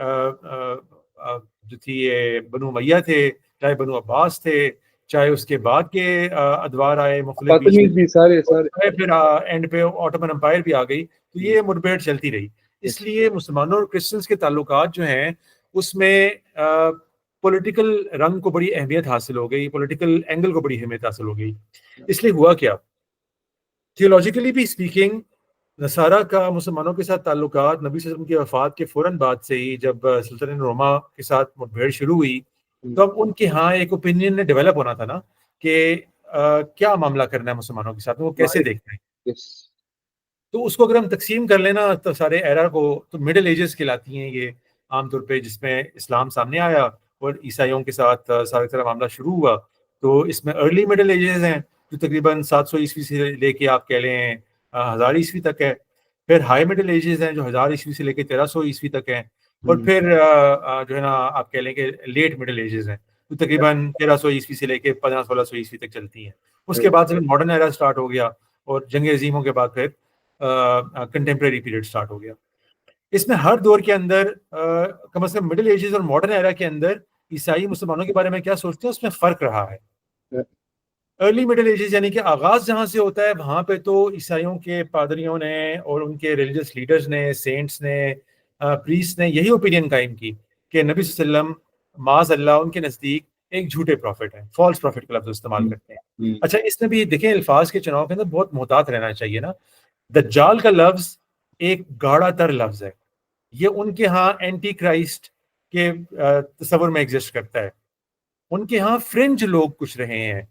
جو تھی یہ بنو امیہ تھے, چاہے بنو عباس تھے, چاہے اس کے بعد کے ادوار آئے مختلف بیچ میں, سارے پھر اینڈ پہ آٹومن امپائر بھی آ گئی. تو یہ مڈبھیڑ چلتی رہی. اس لیے مسلمانوں اور کرسچنس کے تعلقات جو ہیں اس میں پولیٹیکل رنگ کو بڑی اہمیت حاصل ہو گئی, پولیٹیکل اینگل کو بڑی اہمیت حاصل ہو گئی. اس لیے ہوا کیا, تھیولوجیکلی بھی اسپیکنگ, نصارہ کا مسلمانوں کے ساتھ تعلقات نبی صلی اللہ علیہ وسلم کی وفات کے فوراً بعد سے ہی, جب سلطنت روما کے ساتھ مڈبھیڑ شروع ہوئی, تو اب ان کے ہاں ایک اوپینین نے ڈیولپ ہونا تھا نا کہ کیا معاملہ کرنا ہے مسلمانوں کے ساتھ, وہ کیسے دیکھنا ہے. تو اس کو اگر ہم تقسیم کر لینا تو سارے ایرا کو, تو مڈل ایجز کہلاتی ہیں یہ عام طور پہ, جس میں اسلام سامنے آیا اور عیسائیوں کے ساتھ سارے طرح معاملہ شروع ہوا. تو اس میں ارلی مڈل ایجز ہیں جو تقریباً 700 عیسوی سے لے کے آپ کہہ لیں 1000 عیسوی تک ہے. پھر ہائی مڈل ایجز ہیں جو 1000 عیسوی سے لے کے 1300 عیسوی تک ہیں. اور پھر جو ہے نا آپ کہہ لیں کہ لیٹ مڈل ایجز ہیں جو تقریباً 1300 عیسوی سے لے کے 1500-1600 عیسوی تک چلتی ہیں. اس کے بعد سے ماڈرن ایرا سٹارٹ ہو گیا, اور جنگ عظیموں کے بعد پھر کنٹمپریری پیریڈ سٹارٹ ہو گیا. اس میں ہر دور کے اندر کم از کم مڈل ایجز اور ماڈرن ایرا کے اندر عیسائی مسلمانوں کے بارے میں کیا سوچتے ہیں اس میں فرق رہا ہے. ارلی مڈل ایجز یعنی کہ آغاز جہاں سے ہوتا ہے وہاں پہ تو عیسائیوں کے پادریوں نے اور ان کے ریلیجس لیڈرز نے, سینٹس نے, پریسٹ نے یہی اوپینین قائم کی کہ نبی صلی اللہ علیہ وسلم معاذ اللہ ان کے نزدیک ایک جھوٹے پروفٹ ہیں, فالس پروفٹ کا لفظ استعمال کرتے ہیں. اچھا, اس میں بھی دیکھیں الفاظ کے چناؤ کے اندر بہت محتاط رہنا چاہیے نا. دجال کا لفظ ایک گاڑا تر لفظ ہے, یہ ان کے ہاں اینٹی کرائسٹ کے تصور میں ایگزسٹ کرتا ہے. ان کے ہاں فرنج لوگ کچھ رہے ہیں,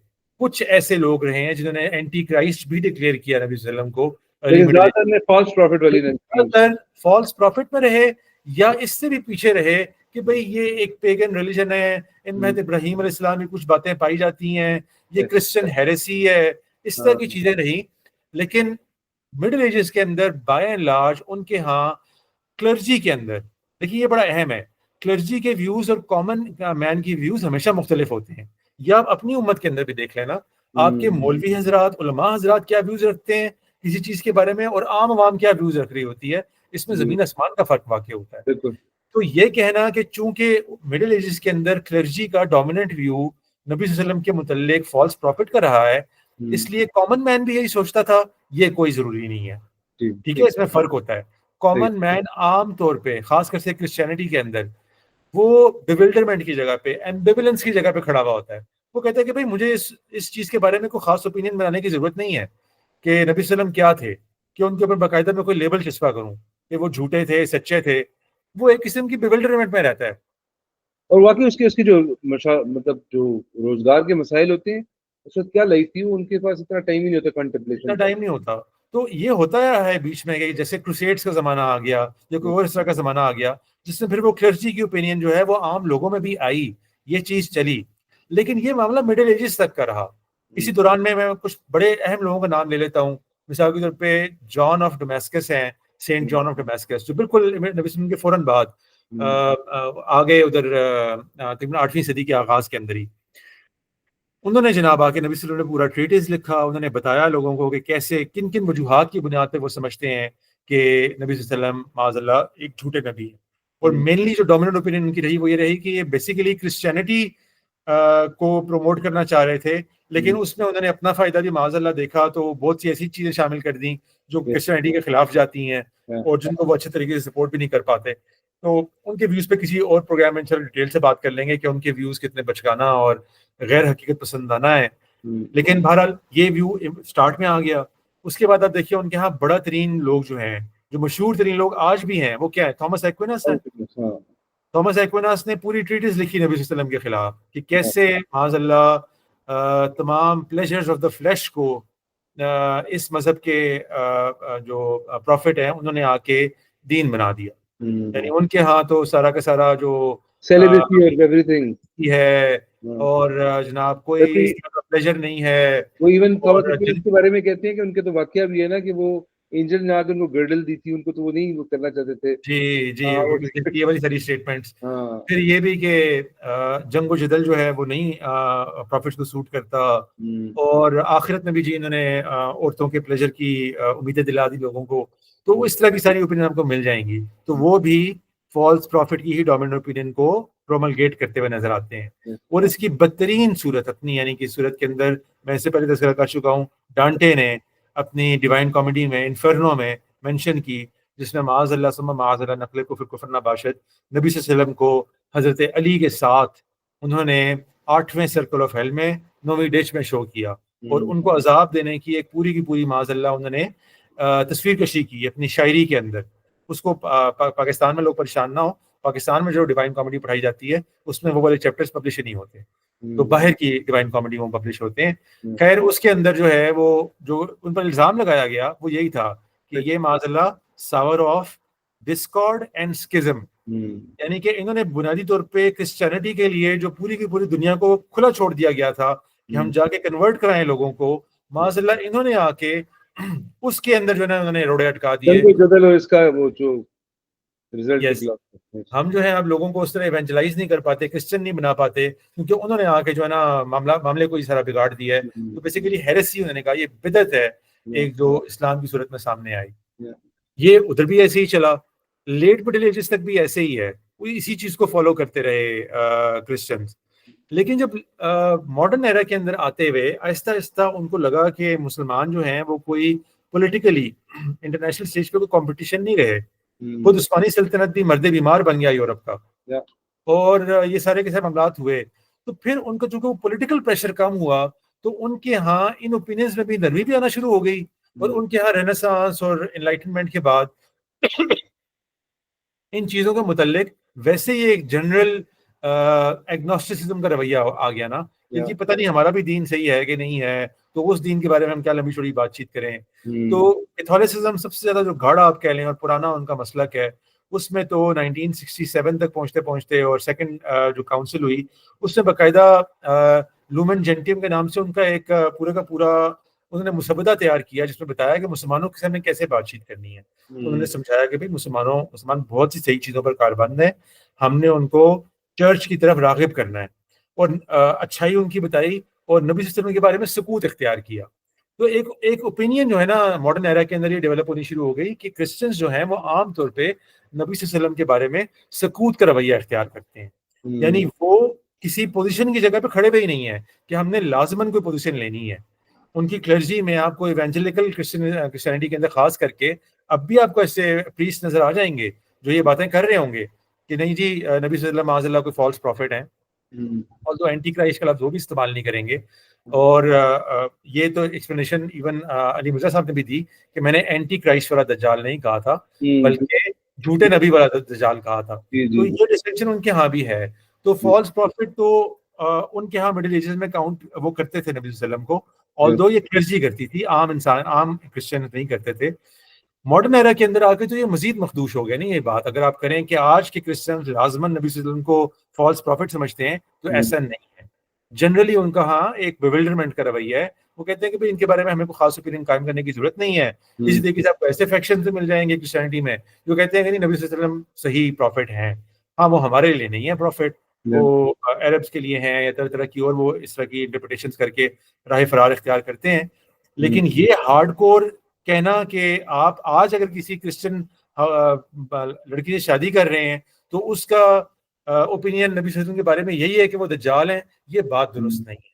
کچھ ایسے لوگ رہے ہیں جنہوں نے اینٹی کرائسٹ بھی ڈکلیئر کیا نبی صلی اللہ علیہ وسلم کو. فالس پروفٹ میں رہے یا اس سے بھی پیچھے رہے کہ بھئی یہ ایک پیگن ریلیجن ہے, ان میں ابراہیم علیہ السلام کی کچھ باتیں پائی جاتی ہیں, یہ کرسچن ہیریسی ہے, اس طرح کی چیزیں رہی. لیکن مڈل ایجز کے اندر بائی اینڈ لارج ان کے ہاں کلرجی کے اندر, دیکھیے یہ بڑا اہم ہے, کلرجی کے ویوز اور کامن مین کی ویوز ہمیشہ مختلف ہوتے ہیں. یا آپ اپنی امت کے اندر بھی دیکھ لینا, آپ کے مولوی حضرات, علماء حضرات کیا ویوز رکھتے ہیں کسی چیز کے بارے میں, اور عام عوام کیا ویوز رکھ رہی ہوتی ہے, اس میں زمین آسمان کا فرق واقع ہوتا ہے. تو یہ کہنا کہ چونکہ مڈل ایجز کے اندر کلرجی کا ڈومیننٹ ویو نبی صلی اللہ علیہ وسلم کے متعلق فالس پروفٹ کا رہا ہے, اس لیے کامن مین بھی یہی سوچتا تھا, یہ کوئی ضروری نہیں ہے. ٹھیک ہے, اس میں فرق ہوتا ہے. کامن مین عام طور پہ خاص کر سے کرسچینٹی کے اندر وہ بیولڈرمنٹ کی جگہ پہ, ایمبیولنس کی جگہ پہ کھڑا ہوا ہوتا ہے. وہ کہتا ہے کہ بھائی مجھے اس چیز کے بارے میں کوئی خاص اوپینین بنانے کی ضرورت نہیں ہے کہ نبی صلی اللہ علیہ وسلم کیا تھے, کہ ان کے اوپر باقاعدہ میں کوئی لیبل چسپا کروں کہ وہ جھوٹے تھے, سچے تھے. وہ ایک قسم کی بیولڈرمنٹ میں رہتا ہے. اور واقعی اس کی جو مطلب جو روزگار کے مسائل ہوتے ہیں اس وقت کیا لئی تھی, ان کے پاس اتنا ٹائم ہی نہیں ہوتا کنٹمپلیشن, اتنا ٹائم نہیں ہوتا. تو یہ ہوتا ہے بیچ میں کہ جیسے کروسیڈز کا زمانہ آ گیا یا کوئی اور اس طرح کا زمانہ آ گیا جس میں پھر وہ کلرجی کی اوپینین جو ہے وہ عام لوگوں میں بھی آئی, یہ چیز چلی. لیکن یہ معاملہ مڈل ایجز تک کا رہا. اسی دوران میں کچھ بڑے اہم لوگوں کا نام لے لیتا ہوں. مثال کے طور پہ جان آف ڈمیسکس ہیں, سینٹ جان آف ڈمیسکس, جو بالکل نبی صلی اللہ علیہ وسلم کے فوراً بعد آگے ادھر تقریباً 8ویں صدی کے آغاز کے اندر ہی. انہوں نے جناب آ کے نبی صلی اللہ علیہ وسلم نے پورا ٹریٹس لکھا. انہوں نے بتایا لوگوں کو کہ کیسے کن کن وجوہات کی بنیاد پہ وہ سمجھتے ہیں کہ نبی صلی اللہ علیہ وسلم معاذ اللہ ایک جھوٹے نبی ہیں. اور مینلی جو ڈومیننٹ اوپینین ان کی رہی وہ یہ رہی کہ یہ بیسیکلی کرسچینٹی کو پروموٹ کرنا چاہ رہے تھے, لیکن اس میں انہوں نے اپنا فائدہ بھی معاذ اللہ دیکھا, تو بہت سی ایسی چیزیں شامل کر دیں جو کرسچینٹی کے خلاف جاتی ہیں اور جن کو وہ اچھے طریقے سے سپورٹ بھی نہیں کر پاتے. تو ان کے ویوز پہ کسی اور پروگرام میں ڈیٹیل سے بات کر لیں گے کہ ان کے ویوز کتنے بچگانہ اور غیر حقیقت پسندانہ ہے. لیکن بہرحال یہ ویو سٹارٹ میں آ گیا. اس کے بعد آپ دیکھیے ان کے ہاں بڑا ترین لوگ جو ہیں, جو مشہور ترین لوگ آج بھی ہیں, وہ کیا ہے, تھامس ایکوینس ہے. تھامس ایکوینس نے پوری ٹریٹس لکھی نبی صلی اللہ علیہ وسلم کے خلاف کہ کیسے معاذ اللہ تمام پلیجرز آف دا فلیش کو اس مذہب کے جو پروفٹ ہیں انہوں نے آ کے دین بنا دیا. یعنی ان کے ہاں تو سارا کا سارا جو سیلیبریسی اور ایوری تھنگ ہے اور جناب کوئی اس طرح کا پلیجر نہیں ہے. وہ ایون تھامس اور ایکوینس کے بارے میں کہتے ہیں کہ ان کے تو واقعہ بھی ہے نا کہ وہ اینجل نے آ کے ان کو گرڈل دی تھی, ان کو تو وہ نہیں وہ کرنا چاہتے تھے. جی جی یہ والی ساری اسٹیٹمنٹس. ہاں پھر یہ بھی کہ جنگ و جدل جو ہے وہ نہیں پروفٹس کو سوٹ کرتا, اور آخرت میں بھی جی انہوں نے عورتوں کے پلیجر کی امیدیں دلا دی لوگوں کو. تو اس طرح کی ساری اوپینین آپ کو مل جائیں گی. تو وہ بھی فالس پروفٹ کی ہی ڈومیننٹ اوپینین کو پروملگیٹ کرتے ہوئے نظر آتے ہیں. اور اس کی بدترین صورت اپنی یعنی کہ صورت کے اندر میں اس سے پہلے تذکرہ کر چکا ہوں, ڈانٹے نے اپنی ڈیوائن کامیڈی میں انفرنو میں مینشن کی, جس میں معاذ اللہ ثم معاذ اللہ نقل کفر کفر نہ باشد نبی صلی اللہ علیہ وسلم کو حضرت علی کے ساتھ انہوں نے 8ویں سرکل آف ہیل میں 9ویں ڈچ میں شو کیا, اور ان کو عذاب دینے کی ایک پوری کی پوری معاذ اللہ انہوں نے تصویر کشی کی اپنی شاعری کے اندر. اس کو پاکستان میں لوگ پریشان نہ ہو, پاکستان میں جو ڈیوائن کامیڈی پڑھائی جاتی ہے اس میں وہ والے چیپٹرز پبلش نہیں ہوتے, تو باہر کی ڈیوائن کامیڈی وہ پبلش ہوتے ہیں. خیر اس کے اندر جو ہے وہ جو ان پر الزام لگایا گیا وہ یہی تھا کہ یہ معاذ اللہ ساور آف ڈسکارڈ اینڈ اسکزم, یعنی کہ انہوں نے بنیادی طور پہ کرسچینٹی کے لیے جو پوری کی پوری دنیا کو کھلا چھوڑ دیا گیا تھا کہ ہم جا کے کنورٹ کرائیں لوگوں کو, معاذ اللہ انہوں نے آ کے اس کے اندر جو ہے نا انہوں نے روڑے اٹکا دیے. اس کا وہ جو یس ہم جو ہے اب لوگوں کو اس طرح ایونجلائز نہیں کر پاتے, کرسچن نہیں بنا پاتے, کیونکہ انہوں نے آ کے جو ہے نا معاملے کو اس طرح بگاڑ دیا ہے. تو بیسیکلی ہیریسی انہوں نے کہا یہ بدعت ہے ایک جو اسلام کی صورت میں سامنے آئی. یہ ادھر بھی ایسے ہی چلا, لیٹ مڈل ایجز تک بھی ایسے ہی ہے, وہ اسی چیز کو فالو کرتے رہے کرسچنز. لیکن جب ماڈرن ایرا کے اندر آتے ہوئے آہستہ آہستہ ان کو لگا کہ مسلمان جو ہیں وہ کوئی پولیٹیکلی انٹرنیشنل اسٹیج پہ کوئی کمپٹیشن نہیں رہے. خود عثمانی سلطنت بھی مرد بیمار بن گیا یورپ کا, اور یہ سارے کے سارے معاملات ہوئے. تو پھر ان کا چونکہ وہ پولیٹیکل پریشر کم ہوا تو ان کے ہاں ان اوپینینز میں بھی نرمی بھی آنا شروع ہو گئی, اور ان کے ہاں رینیسانس اور انلائٹنمنٹ کے بعد ان چیزوں کے متعلق ویسے ہی ایک جنرل ایگنوسٹسزم کا رویہ آ گیا نا, کیونکہ پتہ نہیں ہمارا بھی دین صحیح ہے کہ نہیں ہے, تو اس دین کے بارے میں ہم کیا لمبی چوڑی بات چیت کریں. تو کیتھولسزم سب سے زیادہ جو گاڑا آپ کہہ لیں اور پرانا ان کا مسلک ہے, اس میں تو 1967 تک پہنچتے پہنچتے اور سیکنڈ جو کاؤنسل ہوئی اس میں باقاعدہ لومن جینٹیم کے نام سے ان کا ایک پورے کا پورا انہوں نے مسودہ تیار کیا جس میں بتایا کہ مسلمانوں کے سامنے کیسے بات چیت کرنی ہے. انہوں نے سمجھایا کہ مسلمان بہت سی صحیح چیزوں پر کاربند ہیں, ہم نے ان کو چرچ کی طرف راغب کرنا ہے, اور اچھائی ان کی بتائی, اور نبی صلی اللہ علیہ وسلم کے بارے میں سکوت اختیار کیا. تو ایک اوپینین جو ہے نا ماڈرن ایرا کے اندر یہ ڈیولپ ہونی شروع ہو گئی کہ کرسچنز جو ہیں وہ عام طور پہ نبی صلی اللہ علیہ وسلم کے بارے میں سکوت کا رویہ اختیار کرتے ہیں. یعنی وہ کسی پوزیشن کی جگہ پہ کھڑے ہوئے ہی نہیں ہیں کہ ہم نے لازماً کوئی پوزیشن لینی ہے. ان کی کلرجی میں آپ کو ایونجلیکل کرسچینٹی کے اندر خاص کر کے اب بھی آپ کو ایسے پریسٹ نظر آ جائیں گے جو یہ باتیں کر رہے ہوں گے کہ نہیں جی نبی صلی اللہ علیہ وسلم معاذ اللہ کوئی فالس پروفٹ ہیں, اور جو اینٹی کرائسٹ کا لفظ وہ بھی استعمال نہیں کریں گے. اور یہ تو ایکسپلینیشن ایون علی مرزا صاحب نے بھی دی کہ میں نے اینٹی کرائسٹ والا دجال نہیں کہا تھا بلکہ جھوٹے نبی والا دجال کہا تھا. تو یہ ڈسٹنکشن ان کے ہاں بھی ہے. تو فالس پروفٹ تو ان کے ہاں مڈل ایجز میں کاؤنٹ وہ کرتے تھے نبی صلی اللہ علیہ وسلم کو, آلدو یہ کلرجی کرتی تھی, عام انسان عام کرسچن نہیں کرتے تھے. ماڈرن ایرا کے اندر آ کے تو یہ مزید مخدوش ہو گیا نہیں یہ بات. اگر آپ کریں کہ آج کے کرسچن لازماً نبی صلی اللہ علیہ وسلم کو فالس پروفٹ سمجھتے ہیں تو ایسا نہیں ہے. جنرلی ان کا ہاں ایک بیولڈرمنٹ کا رویہ ہے, وہ کہتے ہیں کہ ان کے بارے میں ہمیں کوئی خاص اوپینین قائم کرنے کی ضرورت نہیں ہے. اسی طریقے سے آپ کو ایسے فیکشن مل جائیں گے کرسچینٹی میں جو کہتے ہیں کہ نبی صلی اللہ علیہ وسلم صحیح پروفٹ ہیں. ہاں وہ ہمارے لیے نہیں ہے پروفٹ, وہ عربس کے لیے ہیں یا طرح طرح کی اور وہ اس طرح کی انٹرپریٹیشنز کر کے راہ فرار اختیار کرتے ہیں. لیکن یہ ہارڈ کور کہنا کہ آپ آج اگر کسی کرسچن لڑکی سے شادی کر رہے ہیں تو اس کا اوپینین نبی صلی اللہ علیہ وسلم کے بارے میں یہی ہے کہ وہ دجال ہیں, یہ بات درست نہیں ہے.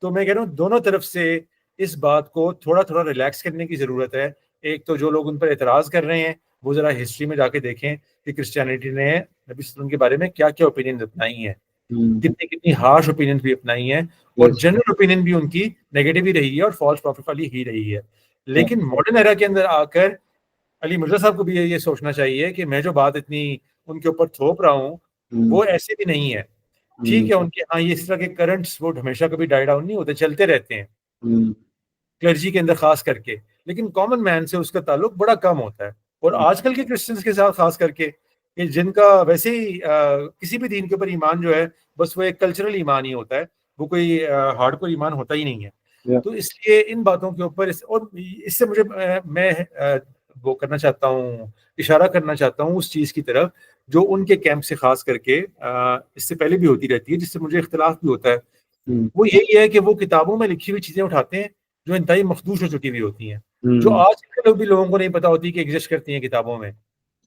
تو میں کہہ رہا ہوں دونوں طرف سے اس بات کو تھوڑا تھوڑا ریلیکس کرنے کی ضرورت ہے. ایک تو جو لوگ ان پر اعتراض کر رہے ہیں وہ ذرا ہسٹری میں جا کے دیکھیں کہ کرسچینٹی نے نبی صلی اللہ علیہ وسلم کے بارے میں کیا کیا اوپینین اپنائی ہیں, کتنی ہارش اوپینین بھی اپنائی ہیں, اور جنرل اوپینین بھی ان کی نیگیٹو ہی رہی ہے اور فالس پروفٹ والی ہی رہی ہے. لیکن ماڈرن ایرا کے اندر آ کر علی مرزا صاحب کو بھی یہ سوچنا چاہیے کہ میں جو بات اتنی ان کے اوپر تھوپ رہا ہوں وہ ایسے بھی نہیں ہے. ٹھیک ہے ان کے ہاں یہ اس طرح کے کرنٹس وہ ہمیشہ کبھی ڈائی ڈاؤن نہیں ہوتے, چلتے رہتے ہیں. کلرجی کے اندر خاص کر کے، لیکن کامن مین سے اس کا تعلق بڑا کم ہوتا ہے. اور آج کل کے کرسچنس کے ساتھ خاص کر کے کہ جن کا ویسے ہی کسی بھی دین کے اوپر ایمان جو ہے بس وہ ایک کلچرل ایمان ہی ہوتا ہے، وہ کوئی ہارڈ کور ایمان ہوتا ہی نہیں ہے. تو اس لیے ان باتوں کے اوپر اور اس سے مجھے میں وہ کرنا چاہتا ہوں، اشارہ کرنا چاہتا ہوں اس چیز کی طرف جو ان کے کیمپ سے خاص کر کے اس سے پہلے بھی ہوتی رہتی ہے، جس سے مجھے اختلاف بھی ہوتا ہے. وہ یہی ہے کہ وہ کتابوں میں لکھی ہوئی چیزیں اٹھاتے ہیں جو انتہائی مخدوش ہو چکی ہوئی ہوتی ہیں، جو آج کے بھی لوگوں کو نہیں پتا ہوتی کہ ایگزسٹ کرتی ہیں کتابوں میں،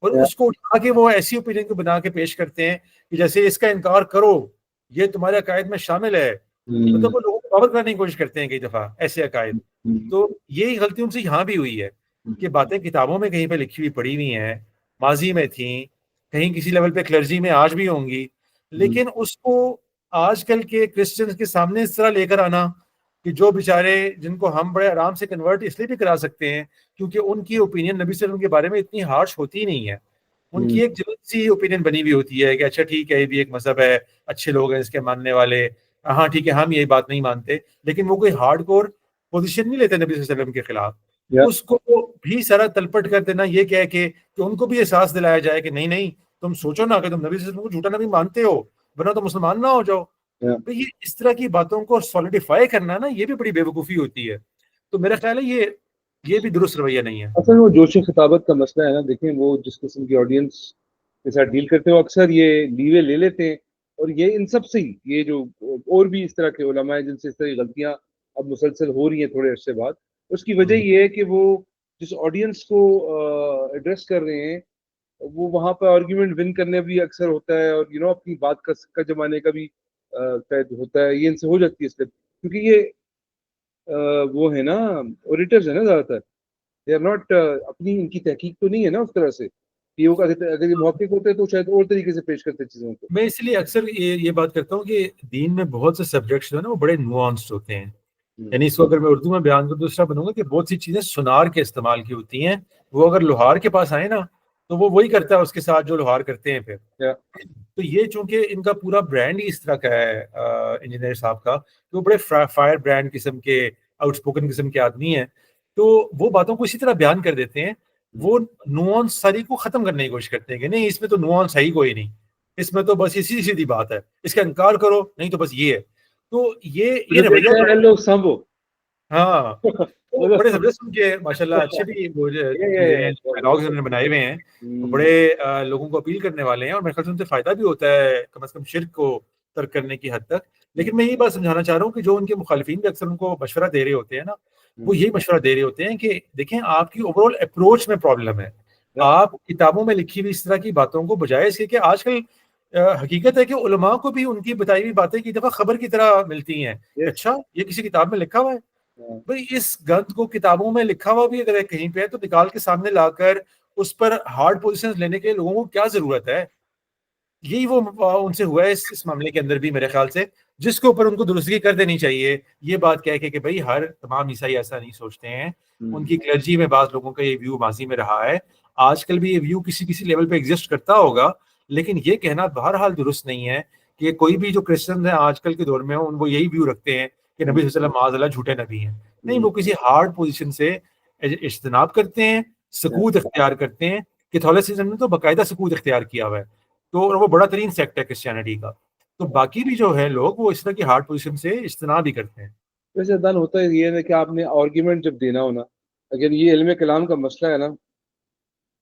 اور اس کو اٹھا کے وہ ایسی اوپینین کو بنا کے پیش کرتے ہیں کہ جیسے اس کا انکار کرو یہ تمہارے عقائد میں شامل ہے. مطلب وہ لوگوں کو کور کرنے کی کوشش کرتے ہیں کئی دفعہ ایسے عقائد. تو یہی غلطی ان سے یہاں بھی ہوئی ہے کہ باتیں کتابوں میں کہیں پہ لکھی ہوئی پڑھی ہوئی ہیں، ماضی میں تھیں، کہیں کسی لیول پہ کلرجی میں آج بھی ہوں گی، لیکن اس کو آج کل کے کرسچنز کے سامنے اس طرح لے کر آنا کہ جو بیچارے جن کو ہم بڑے آرام سے کنورٹ اس لیے بھی کرا سکتے ہیں کیونکہ ان کی اوپینین نبی صلی اللہ علیہ وسلم کے بارے میں اتنی ہارش ہوتی ہی نہیں ہے. ان کی ایک جنرل سی اوپینین بنی ہوئی ہوتی ہے کہ اچھا ٹھیک ہے یہ بھی ایک مذہب ہے، اچھے لوگ ہیں اس کے ماننے والے، ہاں ٹھیک ہے ہم یہی بات نہیں مانتے، لیکن وہ کوئی ہارڈ کور پوزیشن نہیں لیتے نبی صلی اللہ علیہ وسلم کے خلاف. اس کو بھی سارا تلپٹ کر دینا یہ کہہ کے کہ ان کو بھی احساس دلایا جائے کہ نہیں نہیں تم سوچو نا کہ تم نبی صلی اللہ علیہ وسلم کو جھوٹا نبی مانتے ہو ورنہ تو مسلمان نہ ہو جاؤ. تو یہ اس طرح کی باتوں کو سولیڈیفائی کرنا نا یہ بھی بڑی بے وقوفی ہوتی ہے. تو میرا خیال ہے یہ بھی درست رویہ نہیں ہے. اصل وہ جوش خطابت کا مسئلہ ہے نا. دیکھیں وہ جس قسم کی آڈینس کے ساتھ ڈیل کرتے ہیں وہ اکثر یہ لیوے لے لیتے ہیں، اور یہ ان سب سے ہی یہ جو اور بھی اس طرح کے علماء ہیں جن سے اس طرح کی غلطیاں اب مسلسل ہو رہی ہیں تھوڑے عرصے بعد، اس کی وجہ یہ ہے کہ وہ جس آڈینس کو ایڈریس کر رہے ہیں وہ وہاں پہ آرگیومنٹ ون کرنے بھی اکثر ہوتا ہے، اور اپنی بات کا جمانے کا بھی قید ہوتا ہے. یہ ان سے ہو جاتی ہے اس لیے کیونکہ یہ وہ ہے نا اوریٹرز ہیں نا زیادہ تر، دے آر ناٹ اپنی ان کی تحقیق تو نہیں ہے نا اس طرح سے کہ وہ اگر یہ محقق ہوتے تو شاید اور طریقے سے پیش کرتے چیزوں کو. میں اس لیے اکثر یہ بات کرتا ہوں کہ دین میں بہت سے سبجیکٹس جو ہے نا وہ بڑے نوانسڈ ہوتے ہیں. یعنی اس کو اگر میں اردو میں بیان کروں تو اس طرح بنوں گا کہ بہت سی چیزیں سونار کے استعمال کی ہوتی ہیں، وہ اگر لوہار کے پاس آئے نا تو وہ وہی کرتا ہے اس کے ساتھ جو لوہار کرتے ہیں پھر. تو یہ چونکہ ان کا پورا برانڈ ہی اس طرح کا ہے انجینئر صاحب کا کہ وہ بڑے فائر برانڈ قسم کے آؤٹ اسپوکن قسم کے آدمی ہیں، تو وہ باتوں کو اسی طرح بیان کر دیتے ہیں. وہ نوانس ساری کو ختم کرنے کی کوشش کرتے ہیں کہ نہیں اس میں تو نوانس ہے ہی کوئی نہیں، اس میں تو بس یہ سیدھی سیدھی بات ہے، اس کا انکار کرو نہیں تو بس یہ ہے. تو یہ رویہ سامبو ہاں بڑے زبردست ان کے ماشاءاللہ اچھے بھی ڈائلاگز انہوں نے بنائے ہوئے ہیں، بڑے لوگوں کو اپیل کرنے والے ہیں، اور میرے خیال سے ان سے فائدہ بھی ہوتا ہے کم از کم شرک کو ترک کرنے کی حد تک. لیکن میں یہ بات سمجھانا چاہ رہا ہوں کہ جو ان کے مخالفین بھی اکثر ان کو مشورہ دے رہے ہوتے ہیں نا، وہ یہی مشورہ دے رہے ہوتے ہیں کہ دیکھیں آپ کی اوور آل اپروچ میں پرابلم ہے. آپ کتابوں میں لکھی ہوئی اس طرح کی باتوں کو بجائے اس کے کہ آج کل حقیقت ہے کہ علماء کو بھی ان کی بتائی ہوئی باتیں کی دفعہ خبر کی طرح ملتی ہیں. اچھا یہ کسی کتاب میں لکھا ہوا ہے، بھائی اس گند کو کتابوں میں لکھا ہوا بھی اگر کہیں پہ ہے تو نکال کے سامنے لا کر اس پر ہارڈ پوزیشن لینے کے لوگوں کو کیا ضرورت ہے. یہی وہ ان سے ہوا ہے اس معاملے کے اندر بھی میرے خیال سے، جس کے اوپر ان کو درستگی کر دینی چاہیے. یہ بات کہہ کے کہ بھائی ہر تمام عیسائی ایسا نہیں سوچتے ہیں، ان کی کلرجی میں بعض لوگوں کا یہ ویو ماضی میں رہا ہے، آج کل بھی یہ ویو کسی لیول پہ ایگزسٹ کرتا ہوگا، لیکن یہ کہنا بہرحال درست نہیں ہے کہ کوئی بھی جو کرسچن ہیں آج کل کے دور میں وہ یہی ویو رکھتے ہیں کہ نبی صلی اللہ علیہ وسلم معاذ اللہ جھوٹے نبی ہیں. نہیں، وہ کسی ہارڈ پوزیشن سے اجتناب کرتے ہیں، سکوت اختیار کرتے ہیں. کیتھولسزم نے تو باقاعدہ سکوت اختیار کیا ہوا ہے، تو اور وہ بڑا ترین سیکٹ ہے کرسچینٹی کا. تو باقی بھی جو ہے لوگ وہ اس طرح کی ہارڈ پوزیشن سے اجتناب ہی کرتے ہیں. ویسے عدنان ہوتا ہے یہ ہے کہ آپ نے آرگیومنٹ جب دینا ہونا، اگر یہ علم کلام کا مسئلہ ہے نا،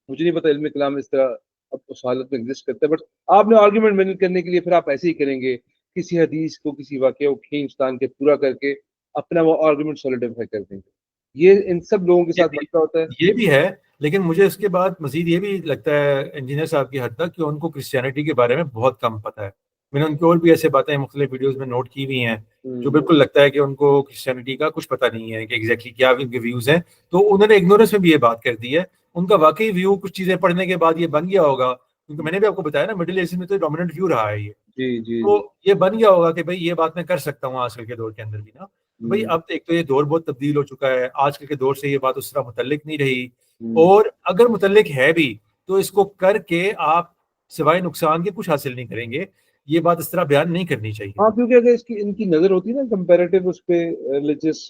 مجھے نہیں پتا علم کلام اس طرح اب اس حالت میں ایگزسٹ کرتا ہے، بٹ آپ نے آرگیومنٹ مینج کرنے کے لیے پھر آپ ایسے ہی کریں گے، کسی حدیث کو کسی واقعہ کو کھینچ تان کے پورا کر کے اپنا وہ آرگیومنٹ سولیڈیفائی کر دیں گے. یہ ان سب لوگوں کے ساتھ مسئلہ ہوتا ہے. یہ بھی ہے، لیکن مجھے اس کے بعد مزید یہ بھی لگتا ہے انجینئر صاحب کی حد تک کہ ان کو کرسچینٹی کے بارے میں بہت کم پتہ ہے. میں نے ان کی اور بھی ایسے باتیں مختلف ویڈیوز میں نوٹ کی ہوئی ہیں جو بالکل لگتا ہے کہ ان کو کرسچینٹی کا کچھ پتہ نہیں ہے کہ ایگزیکٹلی کیا ان کے ویوز ہیں. تو انہوں نے اگنورنس میں بھی یہ بات کر دی ہے. ان کا واقعی ویو کچھ چیزیں پڑھنے کے بعد یہ بن گیا ہوگا، کیونکہ میں نے بھی آپ کو بتایا نا مڈل ایسٹ میں تو ڈومیننٹ ویو رہا ہے یہ، تو یہ بن گیا ہوگا کہ بھائی یہ بات میں کر سکتا ہوں آج کل کے دور کے اندر بھی نا. بھائی اب ایک تو یہ دور بہت تبدیل ہو چکا ہے، آج کل کے دور سے یہ بات اس طرح متعلق نہیں رہی، اور اگر متعلق ہے بھی تو اس کو کر کے آپ سوائے نقصان کے کچھ حاصل نہیں کریں گے. یہ بات اس طرح بیان نہیں کرنی چاہیے. ہاں، کیونکہ اگر ان کی نظر ہوتی ہے نا کمپیریٹیو اس پہ ریلیجس